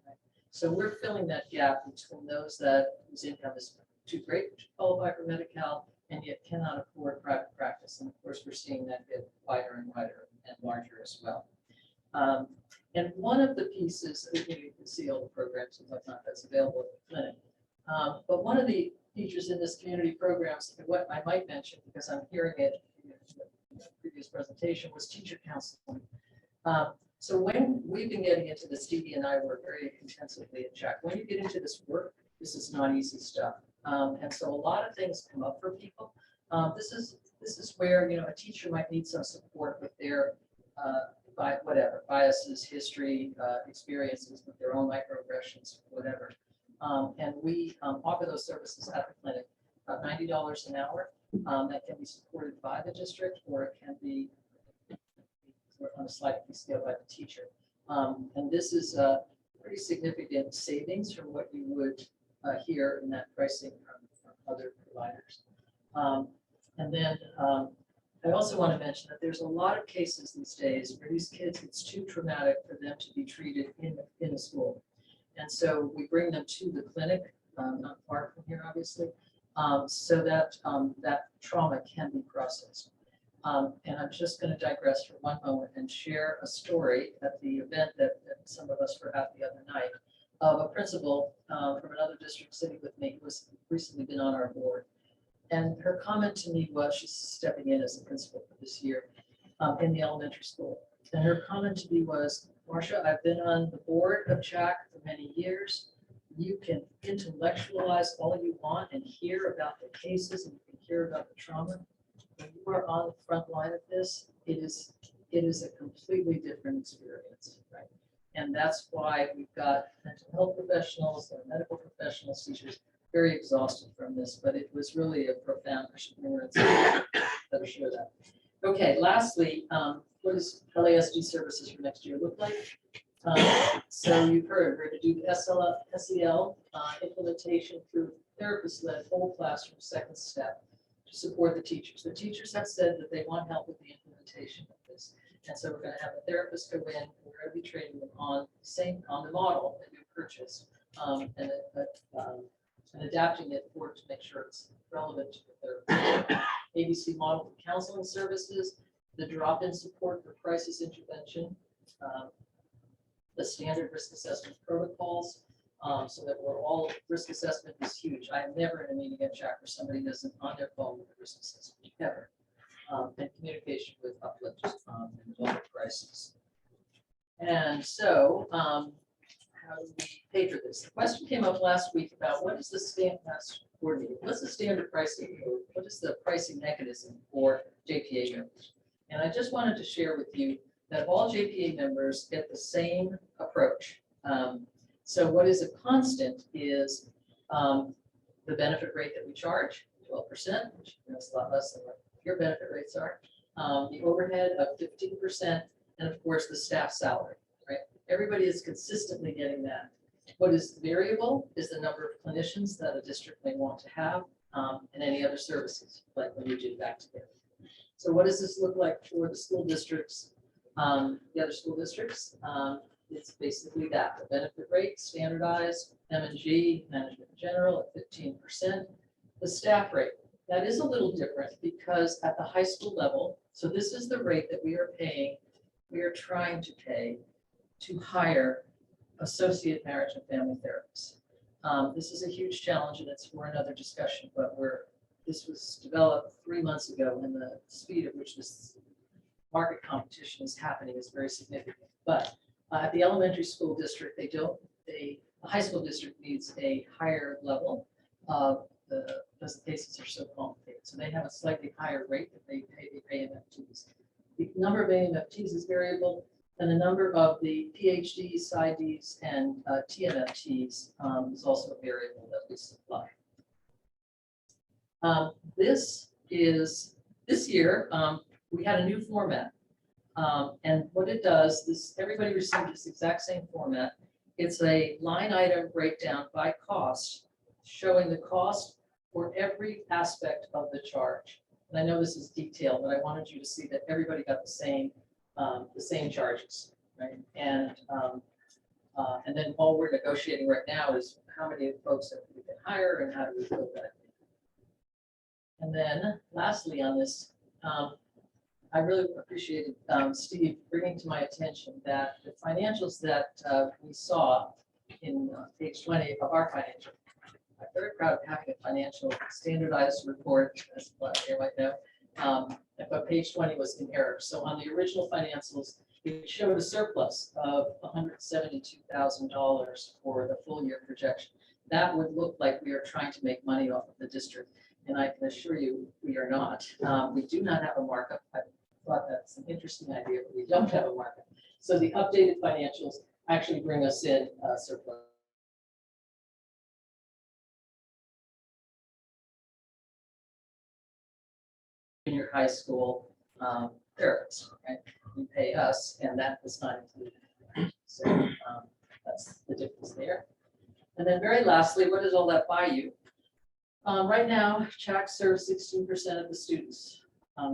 Right? So we're filling that gap between those whose income is too great to qualify for Medi-Cal and yet cannot afford private practice. And of course, we're seeing that get wider and wider and larger as well. And one of the pieces, you can see all the programs and whatnot that's available at the clinic. But one of the features in this community programs, and what I might mention, because I'm hearing it in the previous presentation, was teacher counseling. So when we've been getting into this, Stevie and I work very intensively at CHAC. When you get into this work, this is not easy stuff. And so a lot of things come up for people. This is where, you know, a teacher might need some support with their biases, history, experiences with their own microaggressions, whatever. And we offer those services at the clinic, $90 an hour. That can be supported by the district, or it can be on a sliding fee scale by the teacher. And this is a pretty significant savings from what you would hear in that pricing from other providers. And then I also want to mention that there's a lot of cases these days where these kids, it's too traumatic for them to be treated in the school. And so we bring them to the clinic, not far from here, obviously, so that that trauma can be processed. And I'm just going to digress for one moment and share a story at the event that some of us were at the other night of a principal from another district sitting with me who has recently been on our board. And her comment to me was, she's stepping in as a principal for this year in the elementary school. And her comment to me was, Marcia, I've been on the board of CHAC for many years. You can intellectualize all you want and hear about the cases and you can hear about the trauma. When you are on the front line of this, it is a completely different experience, right? And that's why we've got mental health professionals and medical professionals, teachers, very exhausted from this, but it was really a profound, I should bring her in, better share that. Okay, lastly, what does LASD services for next year look like? So you've heard, we're going to do the SEL implementation through therapist-led whole classroom second step to support the teachers. The teachers have said that they want help with the implementation of this. And so we're going to have a therapist go in, and we're going to be training them on the model that you purchased, and adapting it for to make sure it's relevant to the therapist. ABC model for counseling services, the drop-in support for crisis intervention, the standard risk assessment protocols, so that we're all, risk assessment is huge. I am never in a meeting at CHAC where somebody isn't on their phone with a risk assessment, ever. And communication with uplift and development crisis. And so, how do we pay for this? The question came up last week about what is the what's the standard pricing code? What is the pricing mechanism for JPA members? And I just wanted to share with you that all JPA members get the same approach. So what is a constant is the benefit rate that we charge, 12%, which is a lot less than what your benefit rates are, the overhead of 15%, and of course the staff salary, right? Everybody is consistently getting that. What is variable is the number of clinicians that a district may want to have and any other services, like when you do back together. So what does this look like for the school districts, the other school districts? It's basically that, the benefit rate, standardized, M&G, management in general at 15%. The staff rate, that is a little different because at the high school level, so this is the rate that we are paying, we are trying to pay to hire associate marriage and family therapists. This is a huge challenge and it's for another discussion, but this was developed 3 months ago and the speed at which this market competition is happening is very significant. But at the elementary school district, the high school district needs a higher level of because the cases are so complicated. So they have a slightly higher rate that they pay AMFTs. The number of AMFTs is variable, and the number of the PhDs, PsyDs, and TMFTs is also a variable that we supply. This year, we had a new format. And what it does, everybody received this exact same format. It's a line item breakdown by cost, showing the cost for every aspect of the charge. And I know this is detailed, but I wanted you to see that everybody got the same charges, right? And then all we're negotiating right now is how many folks that we can hire and how do we build that. And then lastly on this, I really appreciated Steve bringing to my attention that the financials that we saw in page 20 of our financial. I'm very proud of having a financial standardized report, as you might know. But page 20 was in error. So on the original financials, it showed a surplus of $172,000 for the full year projection. That would look like we are trying to make money off of the district. And I can assure you, we are not. We do not have a markup. I thought that's an interesting idea, but we don't have a markup. So the updated financials actually bring us in surplus. Junior high school therapists, right? You pay us, and that is not included. So that's the difference there. And then very lastly, what does all that buy you? Right now, CHAC serves 16% of the students.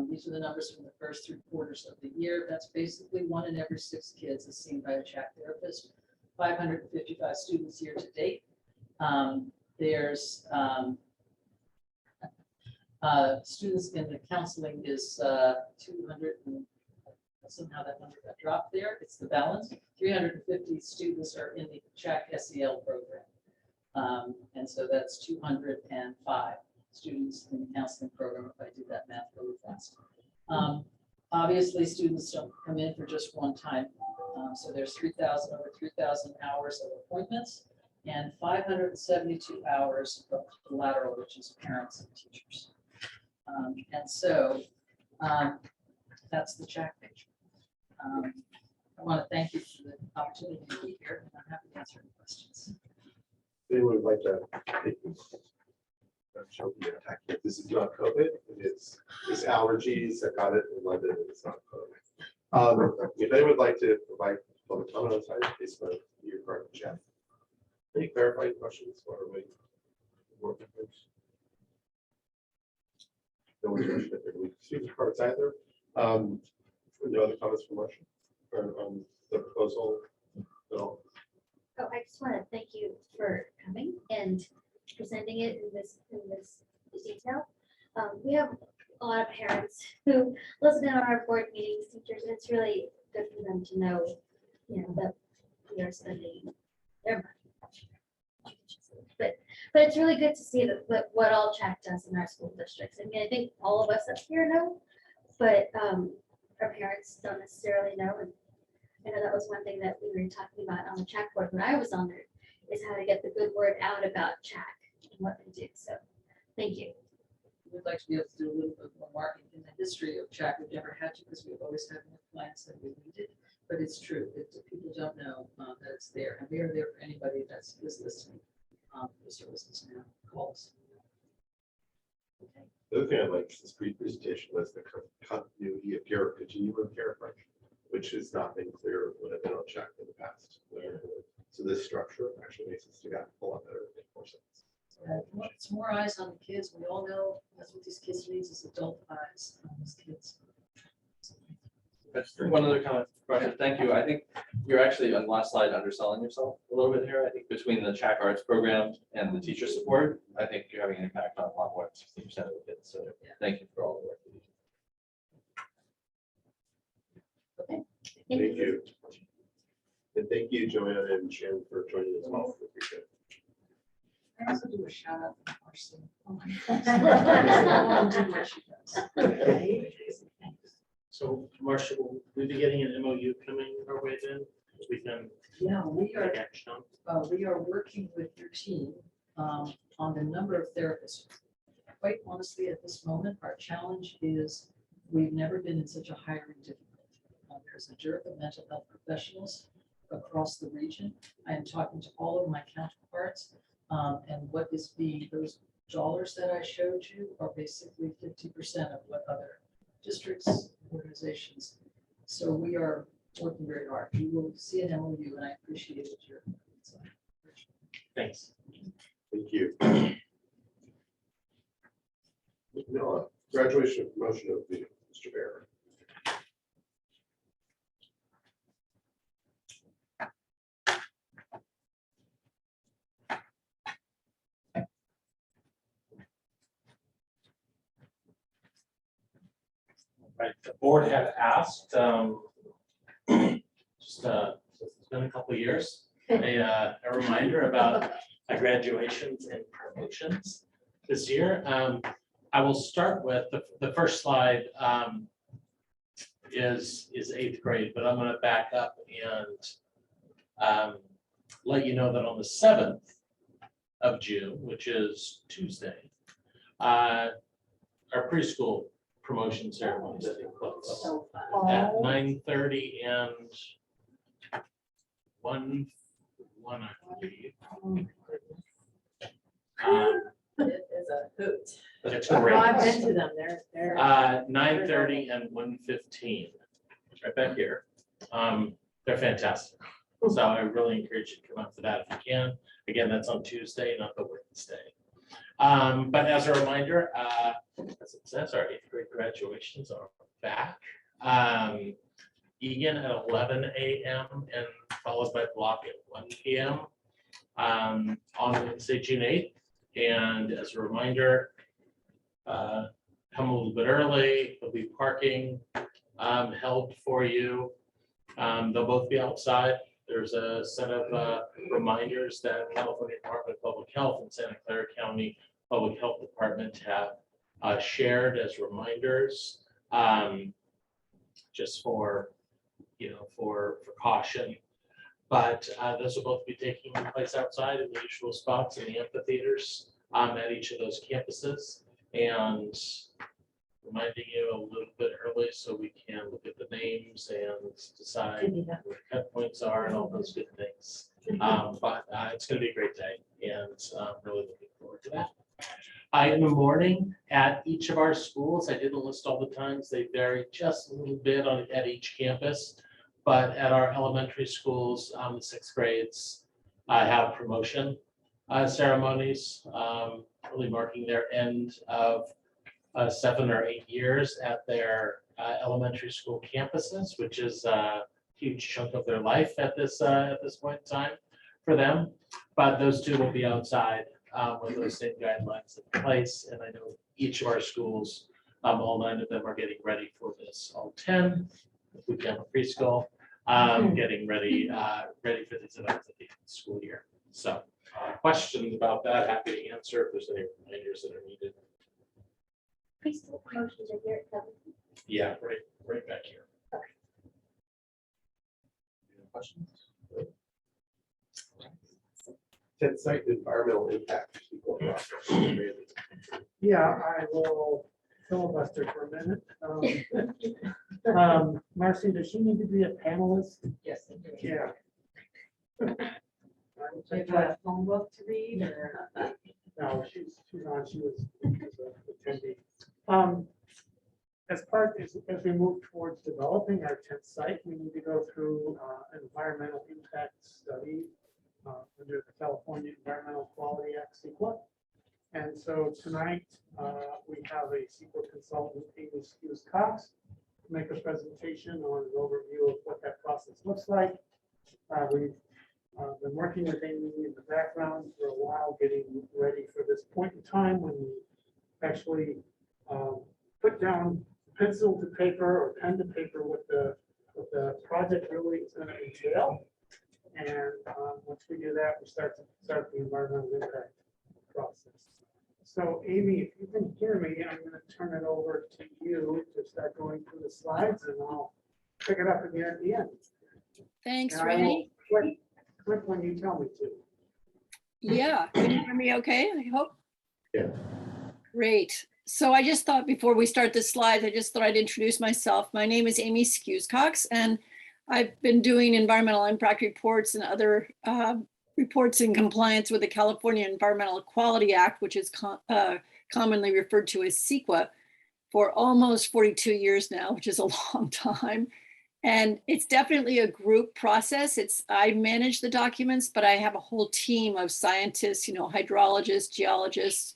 These are the numbers from the first 3 quarters of the year. That's basically 1 in every 6 kids is seen by a CHAC therapist. 555 students year to date. There's Students in the counseling is 200, and somehow that number got dropped there. It's the balance. 350 students are in the CHAC SEL program. And so that's 205 students in the counseling program, if I do that math really fast. Obviously, students don't come in for just one time. So there's over 3,000 hours of appointments and 572 hours of collateral, which is parents and teachers. And so that's the CHAC picture. I want to thank you for the opportunity to be here, and I'm happy to answer any questions. Anyone would like to? Show the attack. This is not COVID. It's allergies. I got it in London. It's not COVID. If anyone would like to provide public comment on side, please put your card, Jeff. Any clarifying questions? Or are we working first? No one's rushing it. We see the cards either. No other comments from Marcia on the proposal at all? Oh, I just want to thank you for coming and presenting it in this detail. We have a lot of parents who listen in on our board meetings, teachers, and it's really good for them to know, that we are spending their money. But it's really good to see that what all CHAC does in our school districts. I mean, I think all of us up here know, but our parents don't necessarily know. And I know that was one thing that we were talking about on the CHAC board when I was on there, is how to get the good word out about CHAC and what they do. So thank you. We'd like to be able to do a little bit more marketing in the history of CHAC. We've never had to because we've always had more clients than we needed. But it's true. People don't know that it's there. And we are there for anybody that's listening. The services now calls. Okay. The other thing I liked this presentation was the continuity of care, continuum of care approach, which has not been clear when I've been on CHAC in the past. So this structure actually makes us a whole lot better, make more sense. It's more eyes on the kids. We all know that's what these kids need, is adult eyes on these kids. One other comment, Roger, thank you. I think you're actually on the last slide underselling yourself a little bit here. I think between the CHAC Arts program and the teacher support, I think you're having an impact on a lot more than 60% of the kids. So thank you for all the work that you do. Okay. Thank you. And thank you, Joanna and Sharon, for joining us all. We appreciate it. I also do a shout out to Marcy. Oh my gosh. Do what she does. So Marcia, will we be getting an MOU coming our way then? We can Yeah, we are. take action on. We are working with your team on the number of therapists. Quite honestly, at this moment, our challenge is we've never been in such a hiring difficulty. There's a dearth of mental health professionals across the region. I am talking to all of my counterparts, and what is those dollars that I showed you are basically 50% of what other districts, organizations. So we are working very hard. You will see an MOU, and I appreciate your. Thanks. Thank you. No, graduation and promotion of Mr. Bear. Right, the board had asked, it's been a couple of years, a reminder about graduations and promotions this year. I will start with the first slide is 8th grade, but I'm going to back up and let you know that on the 7th of June, which is Tuesday, our preschool promotion ceremony is taking place at 9:30 and 1, I believe. It is a hoot. It's I've great. been to them. They're 9:30 and 1:15, right back here. They're fantastic. So I really encourage you to come out for that if you can. Again, that's on Tuesday, not the Wednesday. But as a reminder, as it says, our 8th grade graduations are back. Begin at 11 a.m. and followed by block at 1 p.m. On Wednesday, June 8th. And as a reminder, come a little bit early. There'll be parking held for you. They'll both be outside. There's a set of reminders that California Department of Public Health and Santa Clara County Public Health Department have shared as reminders, just for, for caution. But those will both be taking place outside in the usual spots in the amphitheaters at each of those campuses. And reminding you a little bit early so we can look at the names and decide what cut points are and all those good things. But it's going to be a great day, and really looking forward to that. In the morning at each of our schools, I didn't list all the times. They vary just a little bit at each campus. But at our elementary schools, the 6th grades have promotion ceremonies, really marking their end of 7 or 8 years at their elementary school campuses, which is a huge chunk of their life at this point in time for them. But those two will be outside with those same guidelines in place. And I know each of our schools, all 9 of them are getting ready for this. All 10, if we can, preschool, getting ready for these events at the end of the school year. So questions about that, happy to answer if there's any reminders that are needed. Preschool promotions are here at 7. Yeah, right back here. Any questions? 10th site environmental impact. Yeah, I will filibuster for a minute. Marcy, does she need to be a panelist? Yes. I do. Yeah. Do you have a phone book to read or? No, she's on, she was an attendee. As we move towards developing our 10th site, we need to go through an environmental impact study under the California Environmental Quality Act, CEQA. And so tonight, we have a CEQA consultant, Amy Cox, to make a presentation on an overview of what that process looks like. We've been working with Amy in the background for a while, getting ready for this point in time when we actually put down pencil to paper or pen to paper what the project really is going to entail. And once we do that, we start the environmental impact process. So Amy, if you can hear me, I'm going to turn it over to you to start going through the slides, and I'll pick it up again at the end. Thanks, And I will Ray. click when you tell me to. Yeah, can you hear me okay, I hope? Yeah. Great. So I just thought before we start the slides, I just thought I'd introduce myself. My name is Amy Cox, and I've been doing environmental impact reports and other reports in compliance with the California Environmental Quality Act, which is commonly referred to as CEQA, for almost 42 years now, which is a long time. And it's definitely a group process. I manage the documents, but I have a whole team of scientists, hydrologists, geologists,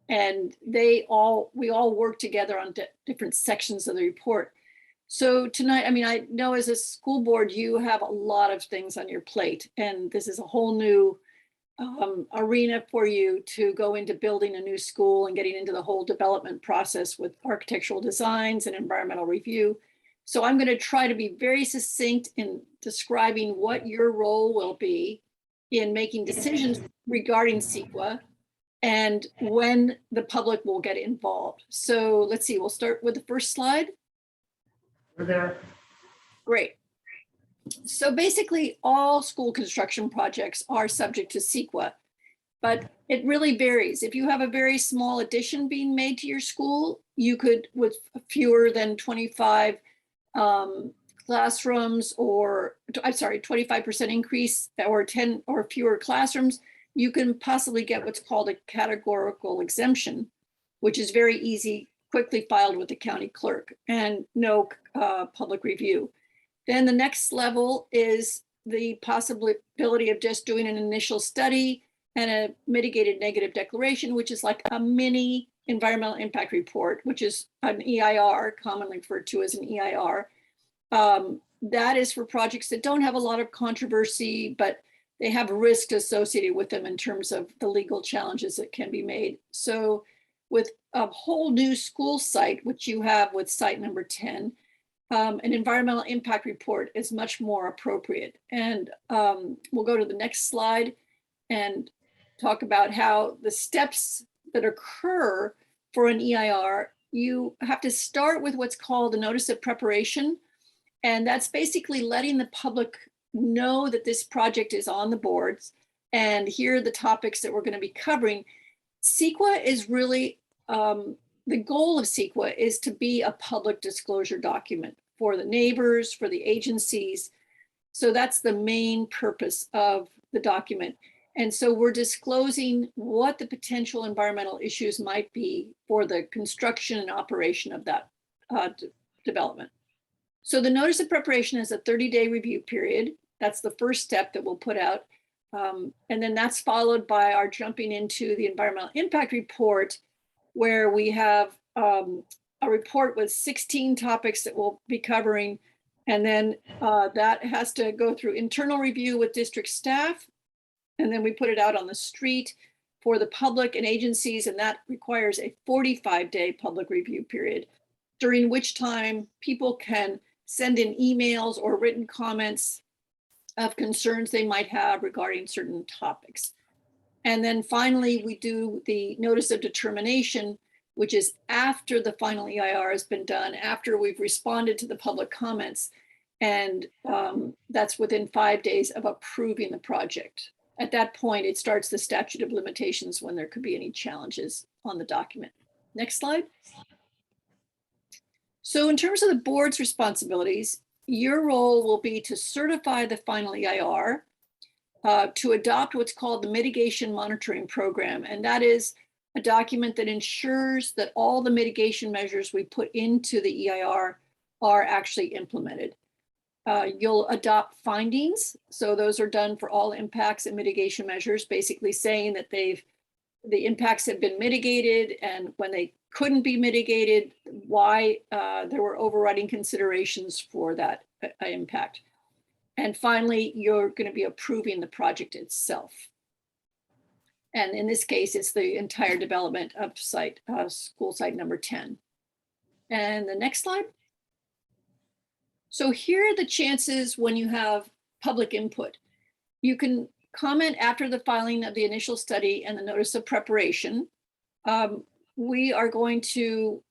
and we all work together on different sections of the report. So tonight, I know as a school board, you have a lot of things on your plate, and this is a whole new arena for you to go into building a new school and getting into the whole development process with architectural designs and environmental review. So I'm going to try to be very succinct in describing what your role will be in making decisions regarding CEQA and when the public will get involved. So let's see, we'll start with the first slide. We're there. Great. So basically, all school construction projects are subject to CEQA, but it really varies. If you have a very small addition being made to your school, you could, with fewer than 25 classrooms, or 25% increase or 10 or fewer classrooms, you can possibly get what's called a categorical exemption, which is very easy, quickly filed with the county clerk and no public review. Then the next level is the possibility of just doing an initial study and a mitigated negative declaration, which is like a mini environmental impact report, which is an EIR, commonly referred to as an EIR. That is for projects that don't have a lot of controversy, but they have risk associated with them in terms of the legal challenges that can be made. So with a whole new school site, which you have with site number 10, an environmental impact report is much more appropriate. And we'll go to the next slide and talk about how the steps that occur for an EIR, you have to start with what's called a notice of preparation. And that's basically letting the public know that this project is on the boards and here are the topics that we're going to be covering. CEQA is really, the goal of CEQA is to be a public disclosure document for the neighbors, for the agencies. So that's the main purpose of the document. And so we're disclosing what the potential environmental issues might be for the construction and operation of that development. So the notice of preparation is a 30-day review period. That's the first step that we'll put out. And then that's followed by our jumping into the environmental impact report, where we have a report with 16 topics that we'll be covering. And then that has to go through internal review with district staff. And then we put it out on the street for the public and agencies. And that requires a 45-day public review period, during which time people can send in emails or written comments of concerns they might have regarding certain topics. And then finally, we do the notice of determination, which is after the final EIR has been done, after we've responded to the public comments. And that's within 5 days of approving the project. At that point, it starts the statute of limitations when there could be any challenges on the document. Next slide. So in terms of the board's responsibilities, your role will be to certify the final EIR, to adopt what's called the Mitigation Monitoring Program. And that is a document that ensures that all the mitigation measures we put into the EIR are actually implemented. You'll adopt findings. So those are done for all impacts and mitigation measures, basically saying that the impacts have been mitigated, and when they couldn't be mitigated, why there were overriding considerations for that impact. And finally, you're going to be approving the project itself. And in this case, it's the entire development of site, school site number 10. And the next slide. So here are the chances when you have public input. You can comment after the filing of the initial study and the notice of preparation. We are going to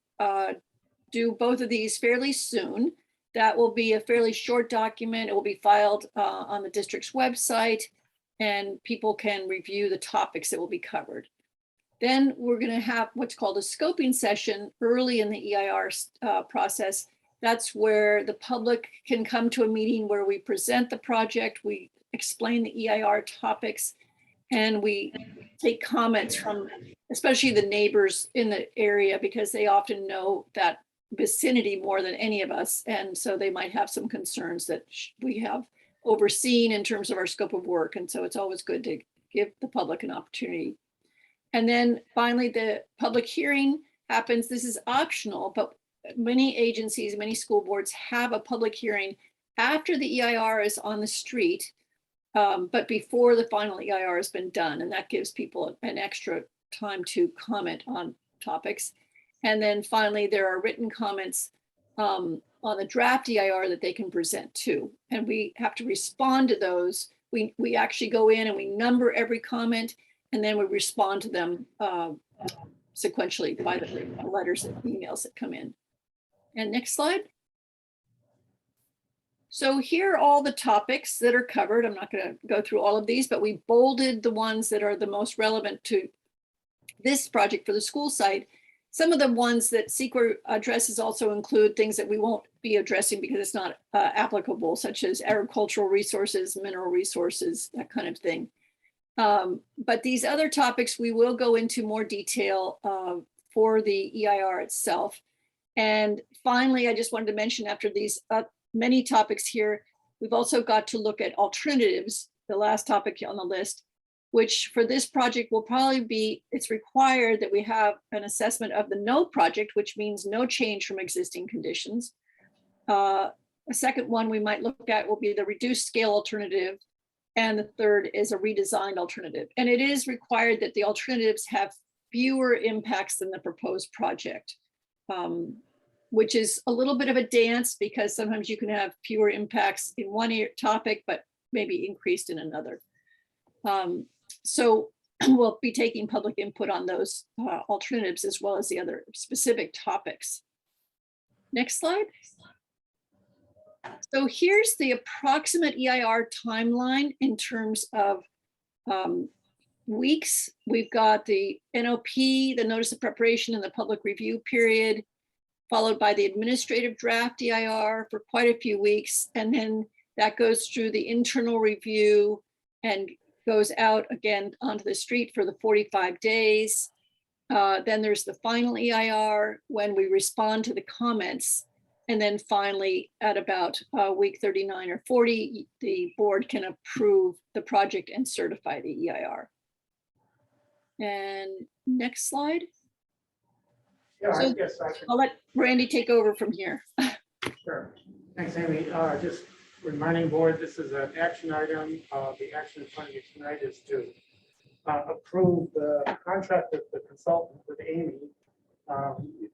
do both of these fairly soon. That will be a fairly short document. It will be filed on the district's website, and people can review the topics that will be covered. Then we're going to have what's called a scoping session early in the EIR process. That's where the public can come to a meeting where we present the project, we explain the EIR topics, and we take comments from especially the neighbors in the area, because they often know that vicinity more than any of us. And so they might have some concerns that we have overseen in terms of our scope of work. And so it's always good to give the public an opportunity. And then finally, the public hearing happens. This is optional, but many agencies, many school boards have a public hearing after the EIR is on the street, but before the final EIR has been done. And that gives people an extra time to comment on topics. And then finally, there are written comments on the draft EIR that they can present to. And we have to respond to those. We actually go in and we number every comment, and then we respond to them sequentially by the letters and emails that come in. And next slide. So here are all the topics that are covered. I'm not going to go through all of these, but we bolded the ones that are the most relevant to this project for the school site. Some of the ones that CEQA addresses also include things that we won't be addressing because it's not applicable, such as agricultural resources, mineral resources, that kind of thing. But these other topics, we will go into more detail for the EIR itself. And finally, I just wanted to mention, after these many topics here, we've also got to look at alternatives, the last topic on the list, which for this project will probably be, it's required that we have an assessment of the no project, which means no change from existing conditions. A second one we might look at will be the reduced scale alternative. And the third is a redesigned alternative. And it is required that the alternatives have fewer impacts than the proposed project, which is a little bit of a dance because sometimes you can have fewer impacts in one topic, but maybe increased in another. So we'll be taking public input on those alternatives as well as the other specific topics. Next slide. So here's the approximate EIR timeline in terms of weeks. We've got the NOP, the notice of preparation and the public review period, followed by the administrative draft EIR for quite a few weeks. And then that goes through the internal review and goes out again onto the street for the 45 days. Then there's the final EIR when we respond to the comments. And then finally, at about week 39 or 40, the board can approve the project and certify the EIR. And next slide. Yeah, I So- guess I can. I'll let Randy take over from here. Sure. Thanks, Amy. Just reminding board, this is an action item. The action in front of you tonight is to approve the contract with the consultant with Amy.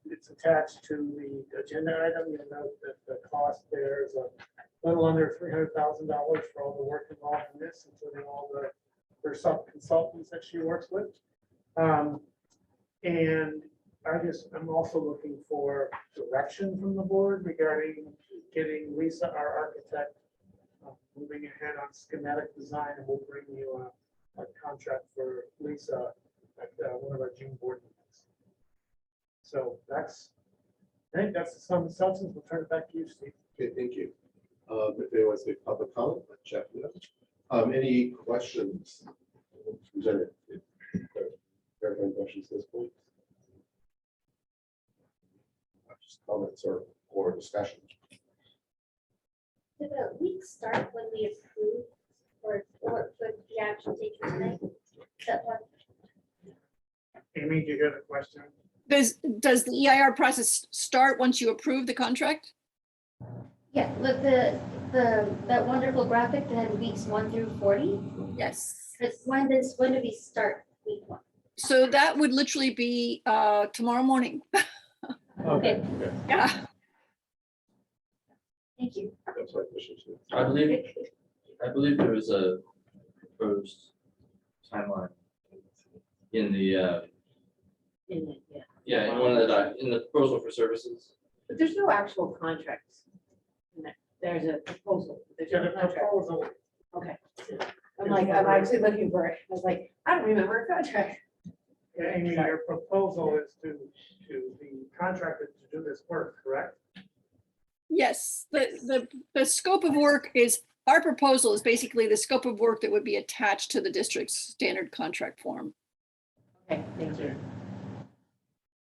It's attached to the agenda item. You'll note that the cost there is a little under $300,000 for all the work involved in this, including all her sub-consultants that she works with. And I'm also looking for direction from the board regarding getting Lisa, our architect, moving ahead on schematic design, and we'll bring you a contract for Lisa at one of our June board meetings. So I think that's the sum and substance. We'll turn it back to you, Steve. Okay, thank you. If there was a public comment, let Jeff know. Any questions? Presented. There are no questions at this point. Just comments or discussion. Did the week start when we approve or would the action taken tonight? That one? Amy, do you have a question? Does the EIR process start once you approve the contract? Yeah, with that wonderful graphic that had weeks 1 through 40. Yes. When do we start week 1? So that would literally be tomorrow morning. Okay, Yeah. thank you. That's my question too. I believe there was a proposed timeline in the, in one of the, in the proposal for services. But there's no actual contracts. There's a proposal. There's no contract. Proposal. Okay. I'm actually looking for it. I was like, I don't remember a contract. Yeah, Amy, your proposal is to be contracted to do this work, correct? Yes, the scope of work is, our proposal is basically the scope of work that would be attached to the district's standard contract form. Okay, thank you.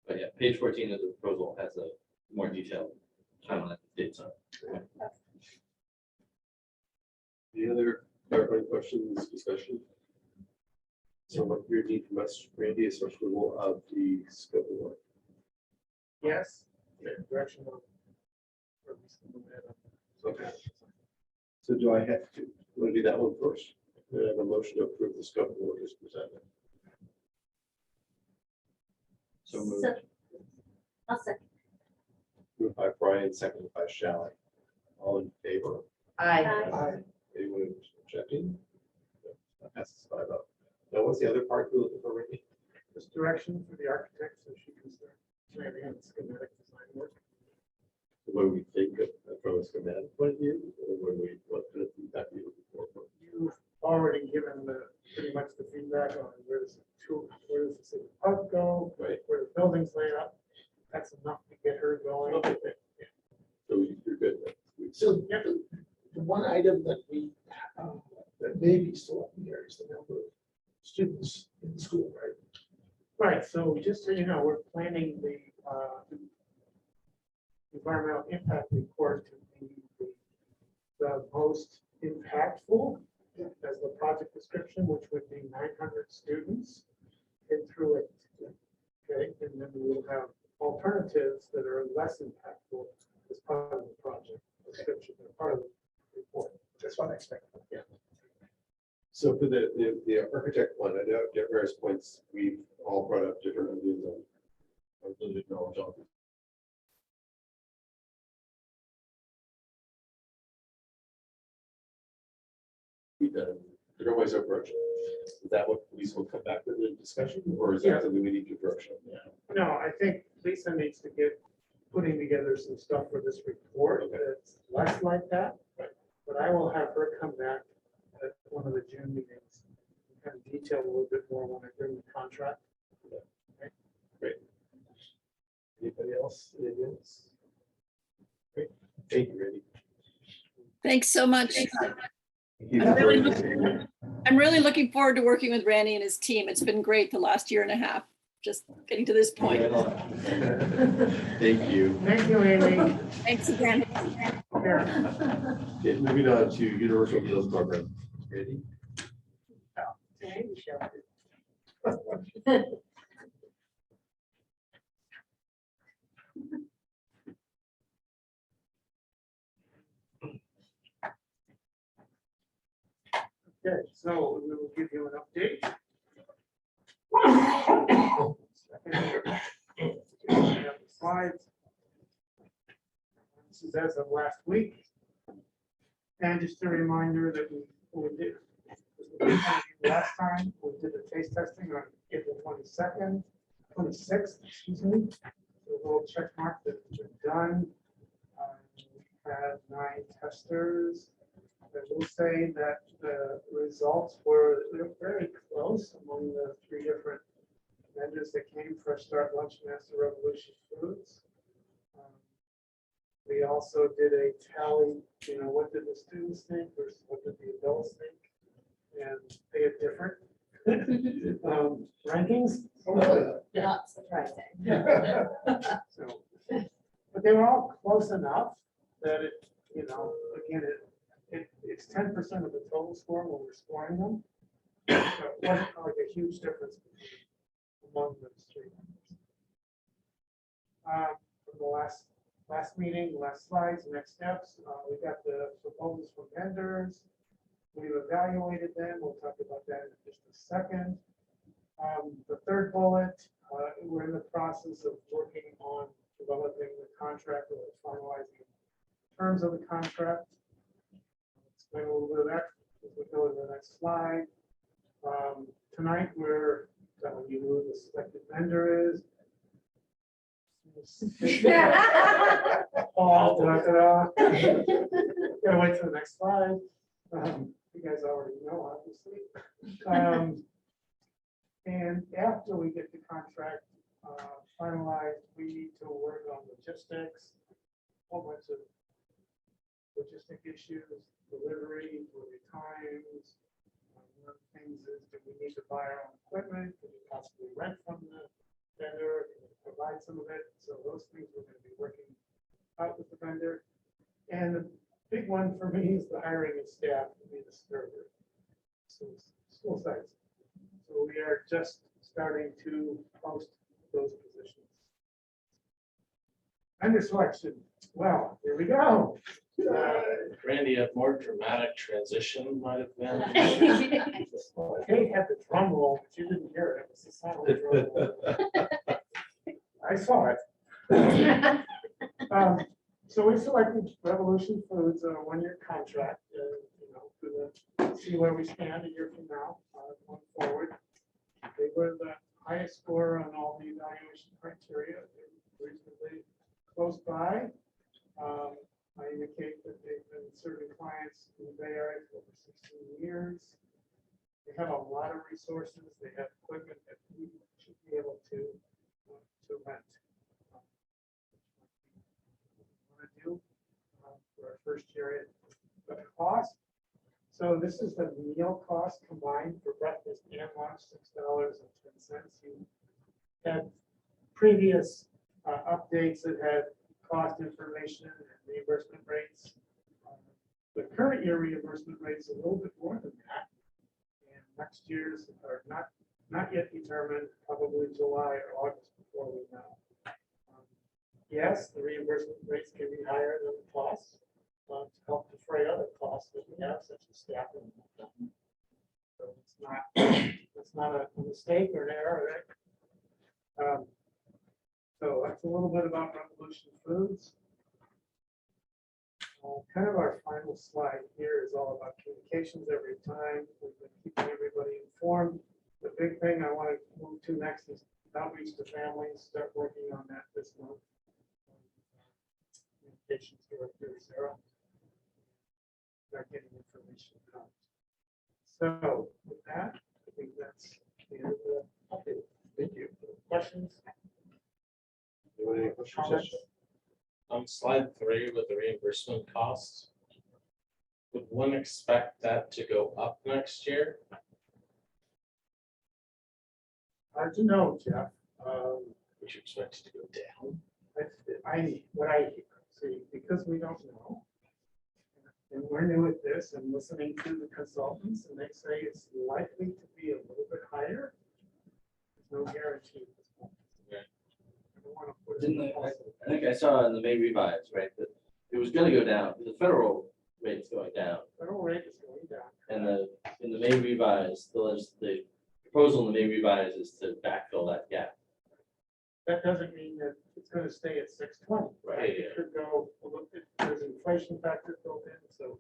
But yeah, page 14 of the proposal has a more detailed timeline dates on it. Any other clarifying questions, discussion? So what your need from us, Randy, is approval of the scope of work. Yes. Direction on. Okay. So do I have to, want to do that one first? I have a motion to approve the scope of work as presented. So moved. So, I'll second. Moved by Brian, seconded by Shelley. All in favor? Aye. Anyone objecting? That passes 5-0. Now, what's the other part you're looking for, Randy? This direction for the architect so she can start planning on schematic design work. When we think of from a schematic point of view, or when we, what kind of feedback you looking for? You've already given pretty much the feedback on where does the city park go, Right. where the buildings lay up. That's enough to get her going. Okay. So you're good. So the one item that that may be still up in there is the number of students in the school, right? Right, so just so you know, we're planning the environmental impact report to be the most impactful as the project description, which would be 900 students get through it. Okay, and then we will have alternatives that are less impactful as part of the project description, they're part of the report. That's what I expected. Yeah. So for the architect one, I know at various points, we've all brought up different ideas on limited knowledge on. Different ways of approaching. Is that what Lisa will come back with the discussion, or is Yeah. that something we need to approach? No, I think Lisa needs to get putting together some stuff for this report that's less like that. But I will have her come back at one of the June meetings and kind of detail a little bit more when I bring the contract. Great. Anybody else? Anything else? Great. Thank you, Randy. Thanks so much. Thank you. I'm really looking forward to working with Randy and his team. It's been great the last year and a half, just getting to this point. Thank you. Thank you, Amy. Thanks again. Okay, moving on to Universal Meals Program. Randy? Okay, so we will give you an update. Slides. This is as of last week. And just a reminder that we did last time, we did the taste testing on April 22nd, 26th, excuse me. So a little check mark that we're done. We had 9 testers. I will say that the results were very close among the 3 different vendors that came: Fresh Start, Lunch Master, Revolution Foods. We also did a tally, what did the students think versus what did the adults think? And they had different rankings. Not surprising. So, but they were all close enough that it, again, it's 10% of the total score when we're scoring them. So it wasn't like a huge difference among those 3 numbers. From the last meeting, last slides, next steps, we got the proposals from vendors. We've evaluated them. We'll talk about that in just a second. The 3rd bullet, we're in the process of working on developing the contract or finalizing terms of the contract. Explain a little bit of that as we go to the next slide. Tonight, we're telling you who the selected vendor is. Gotta wait till the next slide. You guys already know, obviously. And after we get the contract finalized, we need to work on logistics, a whole bunch of logistic issues, delivery, delivery times. One of the things is, do we need to buy our own equipment? Can we possibly rent from the vendor? Can we provide some of it? So those things we're going to be working out with the vendor. And the big one for me is the hiring of staff to be the server. So school sites. So we are just starting to post those positions. Vendor selection. Well, here we go. Randy, a more dramatic transition might have been. Kate had the drum roll, but you didn't hear it. It was the sound of the drum roll. I saw it. So we selected Revolution Foods, a 1-year contract, see where we stand a year from now, going forward. They were the highest score on all the evaluation criteria. They're reasonably close by. I indicate that they've been serving clients in the Bay Area for over 16 years. They have a lot of resources. They have equipment that we should be able to rent. Do for our first year at cost. So this is the meal cost combined for breakfast and lunch, $6.10. You had previous updates that had cost information and reimbursement rates. The current year reimbursement rate is a little bit more than that. And next year's are not yet determined, probably July or August before we know. Yes, the reimbursement rates can be higher than the costs to help defray other costs that we have, such as staffing. So it's not a mistake or an error, right? So that's a little bit about Revolution Foods. Kind of our final slide here is all about communications every time. We've been keeping everybody informed. The big thing I want to move to next is outreach to families, start working on that this month. Communications director, Sarah. Start getting information out. So with that, I think that's the end of the update. Thank you. Questions? Anyone have any questions? Comments? Slide 3 with the reimbursement costs. Would one expect that to go up next year? Hard to know, Jeff. Would you expect it to go down? What I see, because we don't know. And we're new at this and listening to the consultants, and they say it's likely to be a little bit higher. There's no guarantee at this point. Okay. I don't want to put it Didn't in they, the I think I saw in the May revise, right, that it was gonna go down, the federal rate's going down, federal rate is going down. and in the May revise, the proposal in the May revise is to backfill that gap. That doesn't mean that it's going to stay at 620. Right. It could go, look, there's inflation factor built in, so.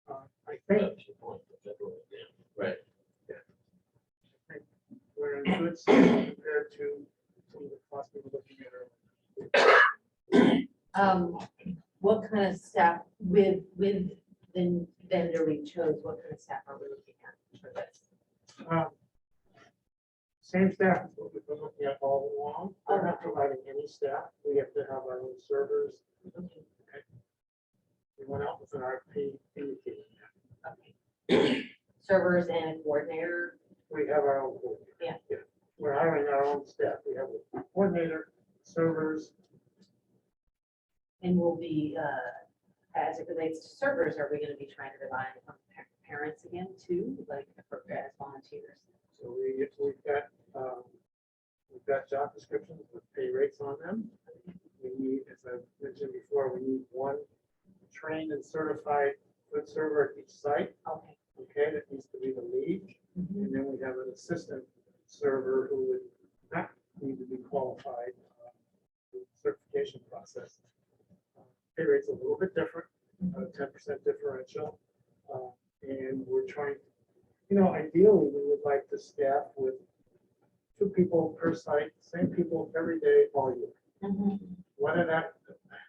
I think That's your point, the federal, yeah. Right. we're in good shape compared to some of the costs we were looking at. What kind of staff with the vendor we chose, what kind of staff are we looking at for this? Same staff as what we've been looking at all along. We're not providing any staff. We have to have our own servers. Okay. We went out with an RFP indicating that. Okay. Servers and a coordinator. We have our own coordinator. Yeah. We're hiring our own staff. We have a coordinator, servers. And will be, as it relates to servers, are we gonna be trying to rely on parents again too, like as volunteers? So we've got job descriptions with pay rates on them. We need, as I mentioned before, we need one trained and certified food server at each site. Okay. Okay, that needs to be the lead. And then we have an assistant server who would not need to be qualified for the certification process. Pay rate's a little bit different, 10% differential. And we're trying, ideally, we would like to staff with 2 people per site, same people every day, all year. Whether that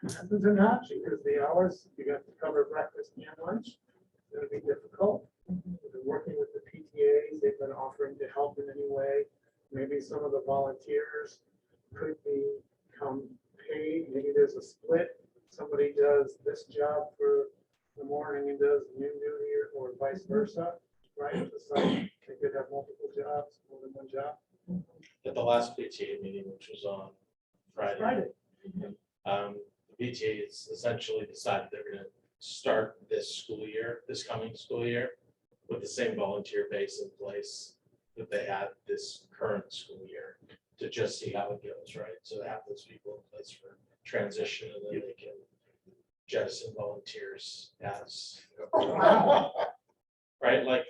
happens or not, because the hours, you have to cover breakfast and lunch, it's gonna be difficult. We've been working with the PTAs, they've been offering to help in any way. Maybe some of the volunteers could become paid, maybe there's a split. Somebody does this job for the morning and does noon duty, or vice versa, right? The site, they could have multiple jobs, more than one job. At the last PTA meeting, which was on Friday. The PTA has essentially decided they're gonna start this coming school year, with the same volunteer base in place that they had this current school year, to just see how it goes, right? So they have those people in place for transition, and then they can jettison volunteers as. Right, like,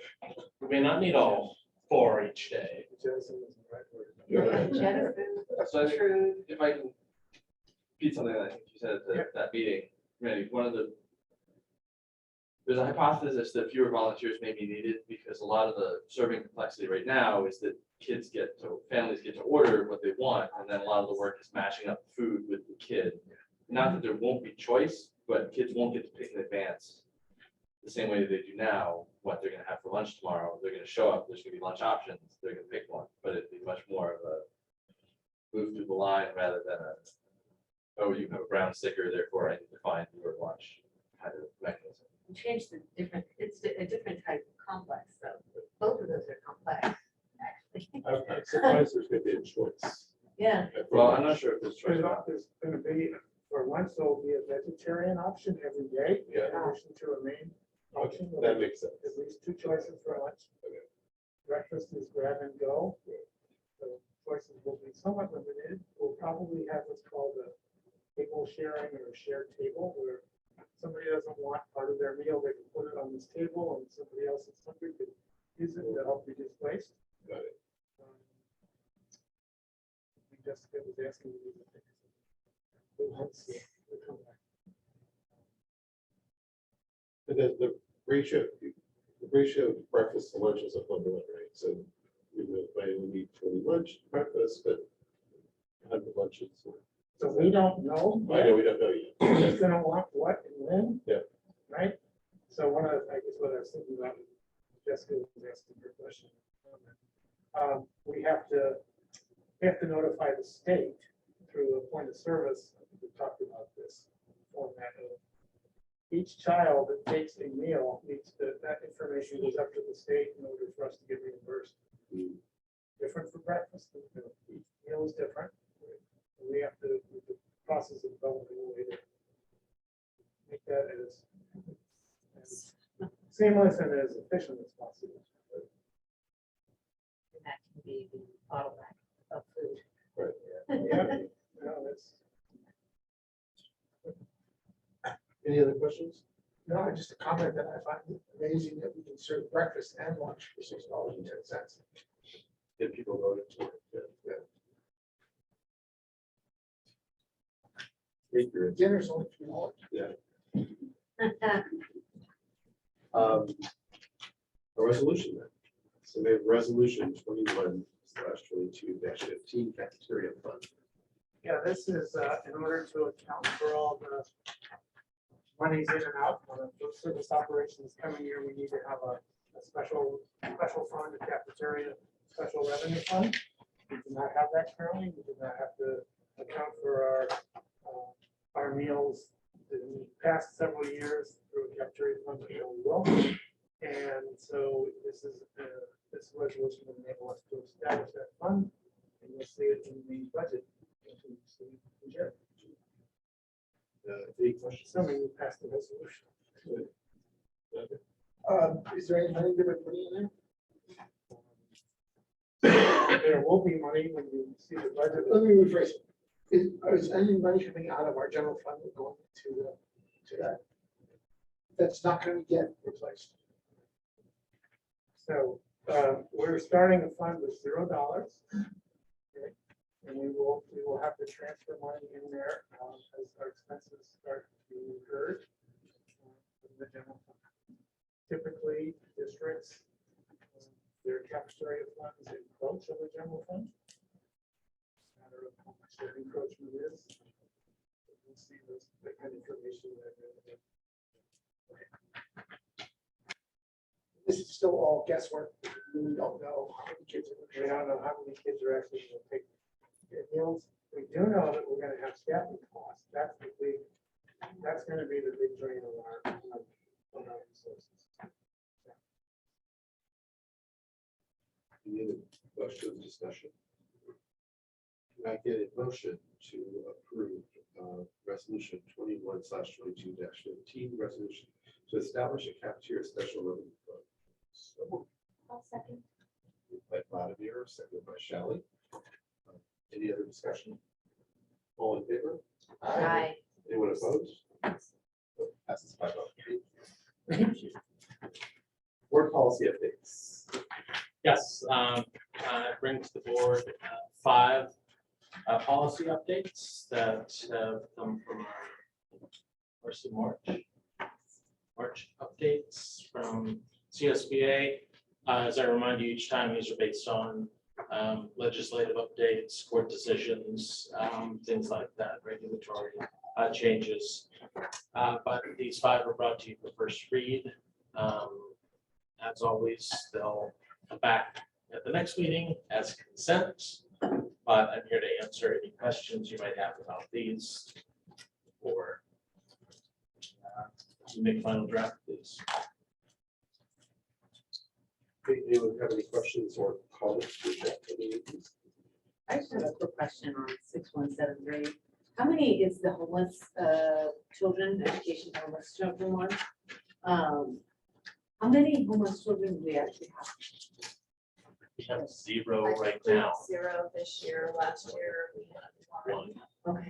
we may not need all 4 each day. Jettison is the right word. So I think if I can repeat something that I think you said at that meeting, Randy, there's a hypothesis that fewer volunteers may be needed because a lot of the serving complexity right now is that families get to order what they want, and then a lot of the work is matching up food with the kid. Not that there won't be choice, but kids won't get to pick in advance the same way that they do now, what they're gonna have for lunch tomorrow. They're gonna show up, there's gonna be lunch options, they're gonna pick one, but it'd be much more of a move through the line rather than oh, you have a brown sticker, therefore I need to find your lunch kind of mechanism. Change it's a different type of complex, so both of those are complex, actually. I'm surprised there's gonna be a choice. Yeah. Well, I'm not sure if there's choice or not. There's gonna be, for lunch, there'll be a vegetarian option every day, in addition to a main option. That makes sense. At least 2 choices for lunch. Breakfast is grab and go. So choices will be somewhat limited. We'll probably have what's called a table sharing or a shared table, where somebody doesn't want part of their meal, they can put it on this table, and somebody else is hungry could use it to help reduce waste. Got it. Jessica was asking me. We'll see. We'll come back. And then the ratio of breakfast to lunch is a fundamental, right? So we would need 20 lunch, breakfast, but 100 lunches. So we don't know. I know we don't know yet. Who's gonna want what and when? Yeah. Right? So one of, I guess what I was thinking about, Jessica was asking her question. We have to notify the state through a point of service. I think we talked about this format of each child that takes a meal needs to, that information goes up to the state in order for us to get reimbursed. Different for breakfast, each meal is different. We have to, with the process of developing a way to make that as seamless and as efficient as possible. And that can be the bottleneck of food. Yeah, no, that's. Any other questions? No, just a comment that I find it amazing that we can serve breakfast and lunch for $6.10. Get people voted for it. Yeah. Thank you. Dinner's only $3. Yeah. A resolution then. So we have resolution 21/22-15 cafeteria fund. Yeah, this is in order to account for all the monies in and out on the service operations coming year. We need to have a special fund, a cafeteria special revenue fund. We do not have that currently. We do not have to account for our meals in the past several years through a cafeteria fund, but we will. And so this resolution will enable us to establish that fund, and you'll see it in the budget. Any questions? Assuming you pass the resolution. Is there any money to be putting in there? There will be money when you see the budget. Let me rephrase it. Is any money coming out of our general fund and going to that? That's not going to get replaced. So we're starting a fund with $0. Okay. And we will have to transfer money in there as our expenses start to be incurred from the general fund. Typically, districts, their cafeteria funds encroach on the general fund. Matter of how much that encroachment is. We'll see that kind of information there. This is still all guesswork. We really don't know how many kids are. We don't know how many kids are actually going to take their meals. We do know that we're going to have staffing costs. That's going to be the big drain on our resources. Any other question, discussion? Can I get a motion to approve resolution 21/22-15, resolution to establish a cafeteria special revenue fund? So I'll second. moved by Vladimir, seconded by Shelley. Any other discussion? All in favor? Aye. Anyone opposed? Passes 5-0. Thank you. Board policy updates. Yes, bring to the board 5 policy updates that have come from our March updates from CSBA. As I remind you, each time these are based on legislative updates, court decisions, things like that, regulatory changes. But these 5 were brought to you for first read. As always, they'll come back at the next meeting as consent, but I'm here to answer any questions you might have about these or to make final draft of these. Anyone have any questions or comments? I just have a quick question on 6173. How many is the homeless children, education for homeless children one? How many homeless children do we actually have? We have 0 right now, 0 this year, last year we had 1. 1 Okay,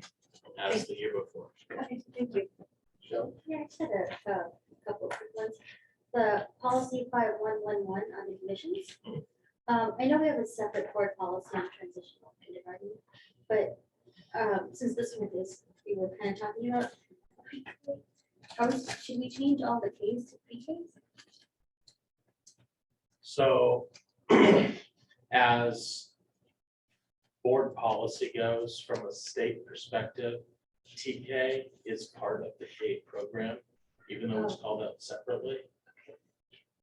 as the year before. okay, thank you. Michelle? Yeah, I just had a couple of quick ones. The policy 5111 on admission admissions. I know we have a separate board policy on transitional kindergarten, but since this one is, we were kind of talking about, should we change all the Ks to pre-Ks? So as board policy goes, from a state perspective, TK is part of the K program, even though it's called out separately.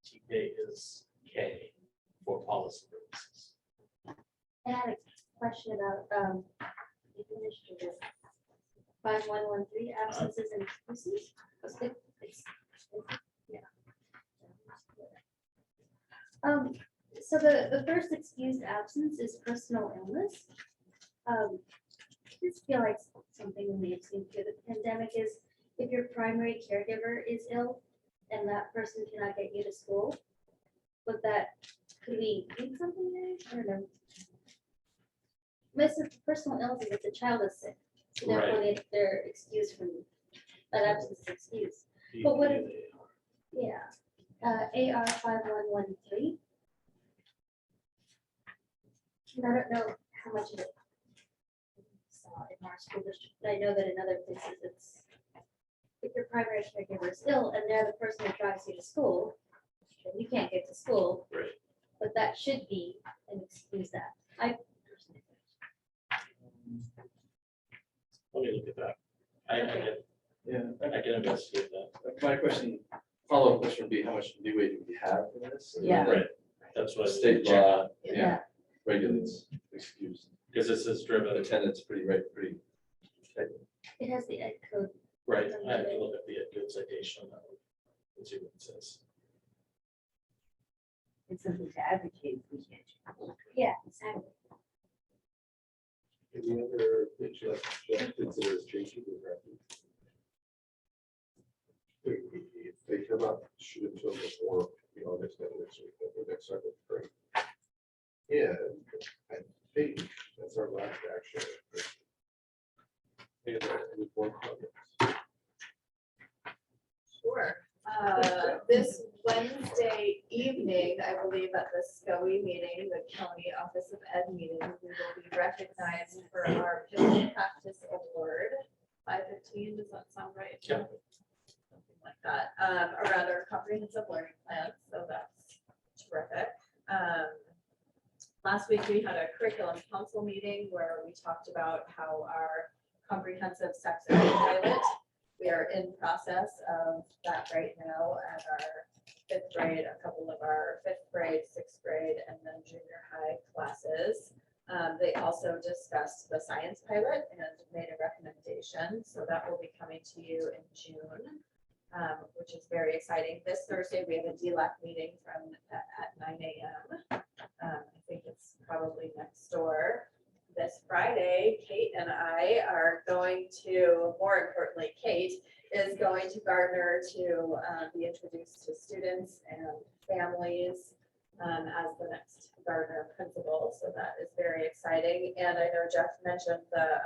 TK is K for policy purposes. And I had a question about, you finished with this 5113 absences and excuses. Yeah. So the first excused absence is personal illness. I just feel like something we may have seen through the pandemic is if your primary caregiver is ill and that person cannot get you to school, but that, could we do something there? I don't know. This is personal illness if the child is sick, so therefore they're excused from that absence is excused. But what if, yeah, AR 5113. And I don't know how much of it saw in our school district, but I know that in other places it's, if your primary caregiver is ill and they're the person that drives you to school, then you can't get to school. Right. But that should be an excuse that. I personally think. Let me look at that. I can investigate that. My question, follow-up question would be, how much leeway do we have in this? Yeah. Right, that's what. State law, Yeah. regulates excuse. Because this is driven, Attendance pretty It has the ed code. right, I have to look at the good citation on that one. Let's see what it says. It's something to advocate if we can't. Yeah, exactly. Any other things you like to consider as changing the record? If they come up, shoot it to them before, next week, the next cycle. Great. And I think that's our last action. And any board comments? Sure. This Wednesday evening, I believe at the SCOE meeting, the County Office of Ed meeting, we will be recognized for our Business Practice Award. 5:15, does that sound right? Yeah. Something like that, around our comprehensive learning plan, so that's terrific. Last week, we had a curriculum council meeting where we talked about how our comprehensive sex ed pilot, we are in process of that right now at our 5th grade, a couple of our 5th grade, 6th grade, and then junior high classes. They also discussed the science pilot and made a recommendation. So that will be coming to you in June, which is very exciting. This Thursday, we have a DLAC meeting at 9 a.m. I think it's probably next door. This Friday, Kate and I are going to, more importantly, Kate is going to Gardner to be introduced to students and families as the next Gardner principal. So that is very exciting. And I know Jeff mentioned the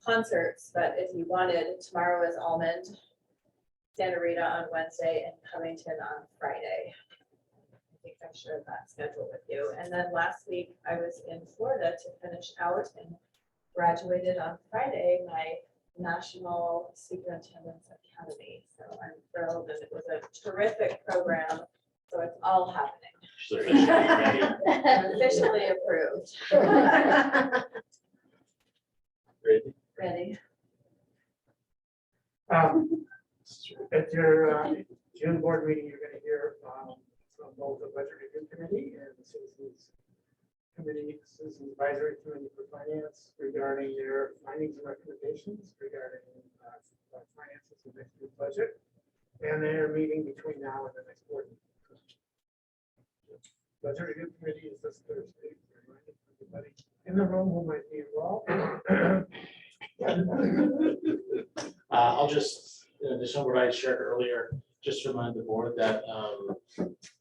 concerts, but if you wanted, tomorrow is Almond, Santa Rita on Wednesday, and Covington on Friday. I think I shared that schedule with you. And then last week I was in Florida to finish out and graduated on Friday my National Superintendent's Academy. So I'm thrilled, and it was a terrific program. So it's all happening. So it should be ready. I'm officially approved. Ready? Ready. At your June board meeting, you're going to hear from both the budget review committee and the citizens advisory committee for finance regarding their findings and recommendations regarding finances of next year's budget. And they're meeting between now and the next board meeting. Budget review committee is this Thursday. Reminding everybody in the room who might be involved. I'll just, in addition to what I shared earlier, just remind the board that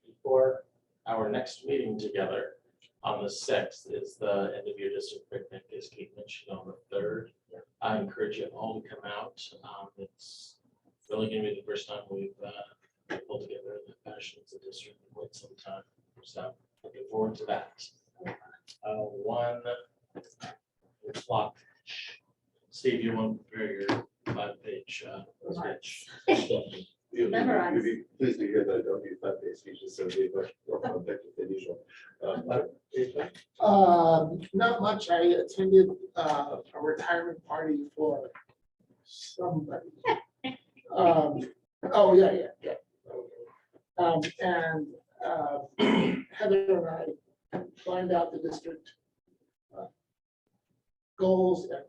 before our next meeting together on the 6th is the end of year district picnic, as Kate mentioned, on the 3rd. I encourage you all to come out. It's really going to be the first time we've pull together in the fashion as a district in quite some time. So looking forward to that. One clock. Steve, you want to prepare your 5-page speech? Memorize. You'd be pleased to hear that I don't need 5-page speeches, so it'd be much more effective than usual. Not much. I attended a retirement party for somebody. Oh, yeah. And Heather and I lined out the district goals and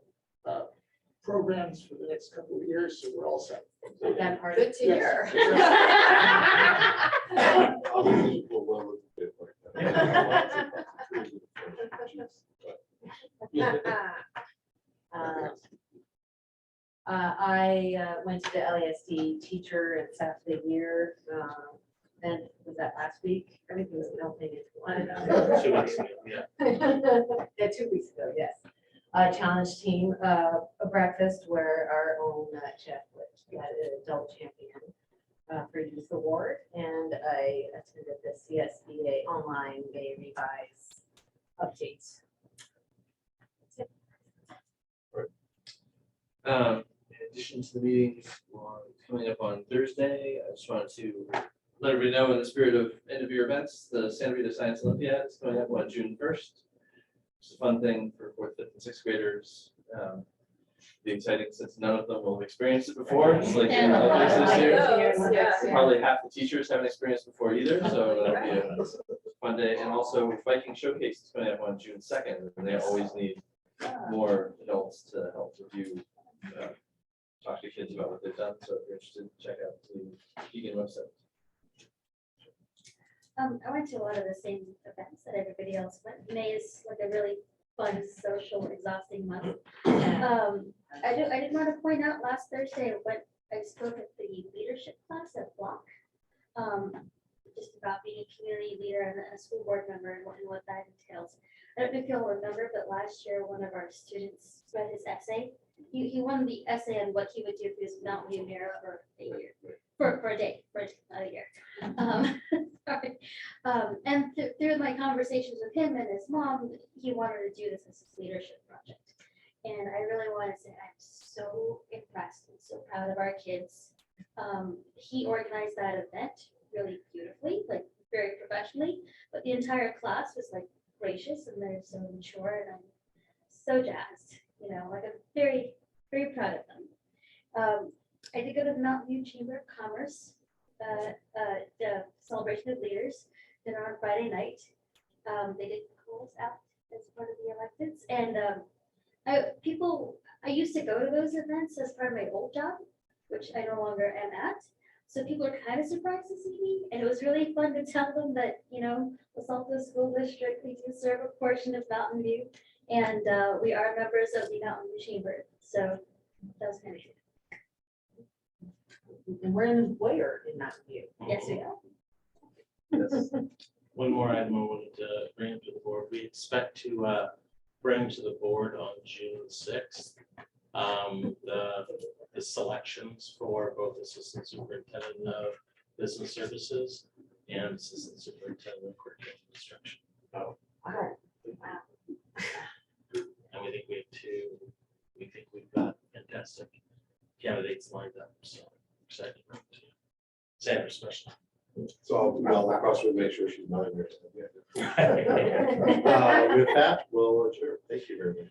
programs for the next couple of years, so we're all set. That part. Good to Yes. hear. Obviously, we'll well look at it like that. I went to the LASD teacher and staff of the year, and was that last week? Everything's melting into one. 2 weeks ago, yeah. Yeah, 2 weeks ago, yes. Challenge team, a breakfast where our own chef got an adult champion for youth award, and I attended the CSBA online May Revise updates. In addition to the meetings coming up on Thursday, I just wanted to let everybody know, in the spirit of end of year events, the Santa Rita Science Olympiad is coming up on June 1st. It's a fun thing for 4th, 5th, and 6th graders. Be exciting since none of them will have experienced it before, just like others this year. Probably half the teachers haven't experienced before either, so that'll be a fun day. And also Viking Showcase is coming up on June 2nd, and they always need more adults to help review, talk to kids about what they've done. So if you're interested, check out the Vegan website. I went to a lot of the same events that everybody else went. May is like a really fun, social, exhausting month. I did want to point out last Thursday when I spoke at the leadership class at Block, just about being a community leader and a school board member and what that entails. I don't know if you'll remember, but last year one of our students read his essay. He won the essay on what he would do if he was Mountain View mayor for a year, for a day, not a year. Sorry. And through my conversations with him and his mom, he wanted to do this as his leadership project. And I really want to say I'm so impressed and so proud of our kids. He organized that event really beautifully, like very professionally, but the entire class was like gracious and they're so mature, and I'm so jazzed. You know, like I'm very, very proud of them. I did go to the Mountain View Chamber of Commerce, the celebration of leaders dinner on Friday night. They did call us out as part of the electeds, and I used to go to those events as part of my old job, which I no longer am at. So people are kind of surprised to see me, and it was really fun to tell them that, you know, the Salto School District, we do serve a portion of Mountain View, and we are members of the Mountain View Chamber. So that was kind of good. And we're an employer in Mountain View. Yes, we are. Yes. One more item I wanted to bring up to the board. We expect to bring to the board on June 6th the selections for both Assistant Superintendent of Business Services and Assistant Superintendent of Curriculum Instruction. Wow. And we think we've got fantastic candidates lined up, so excited to bring it to you. Sandra especially. So I'll across with make sure she's not in there. With that, we'll adjourn. Thank you very much.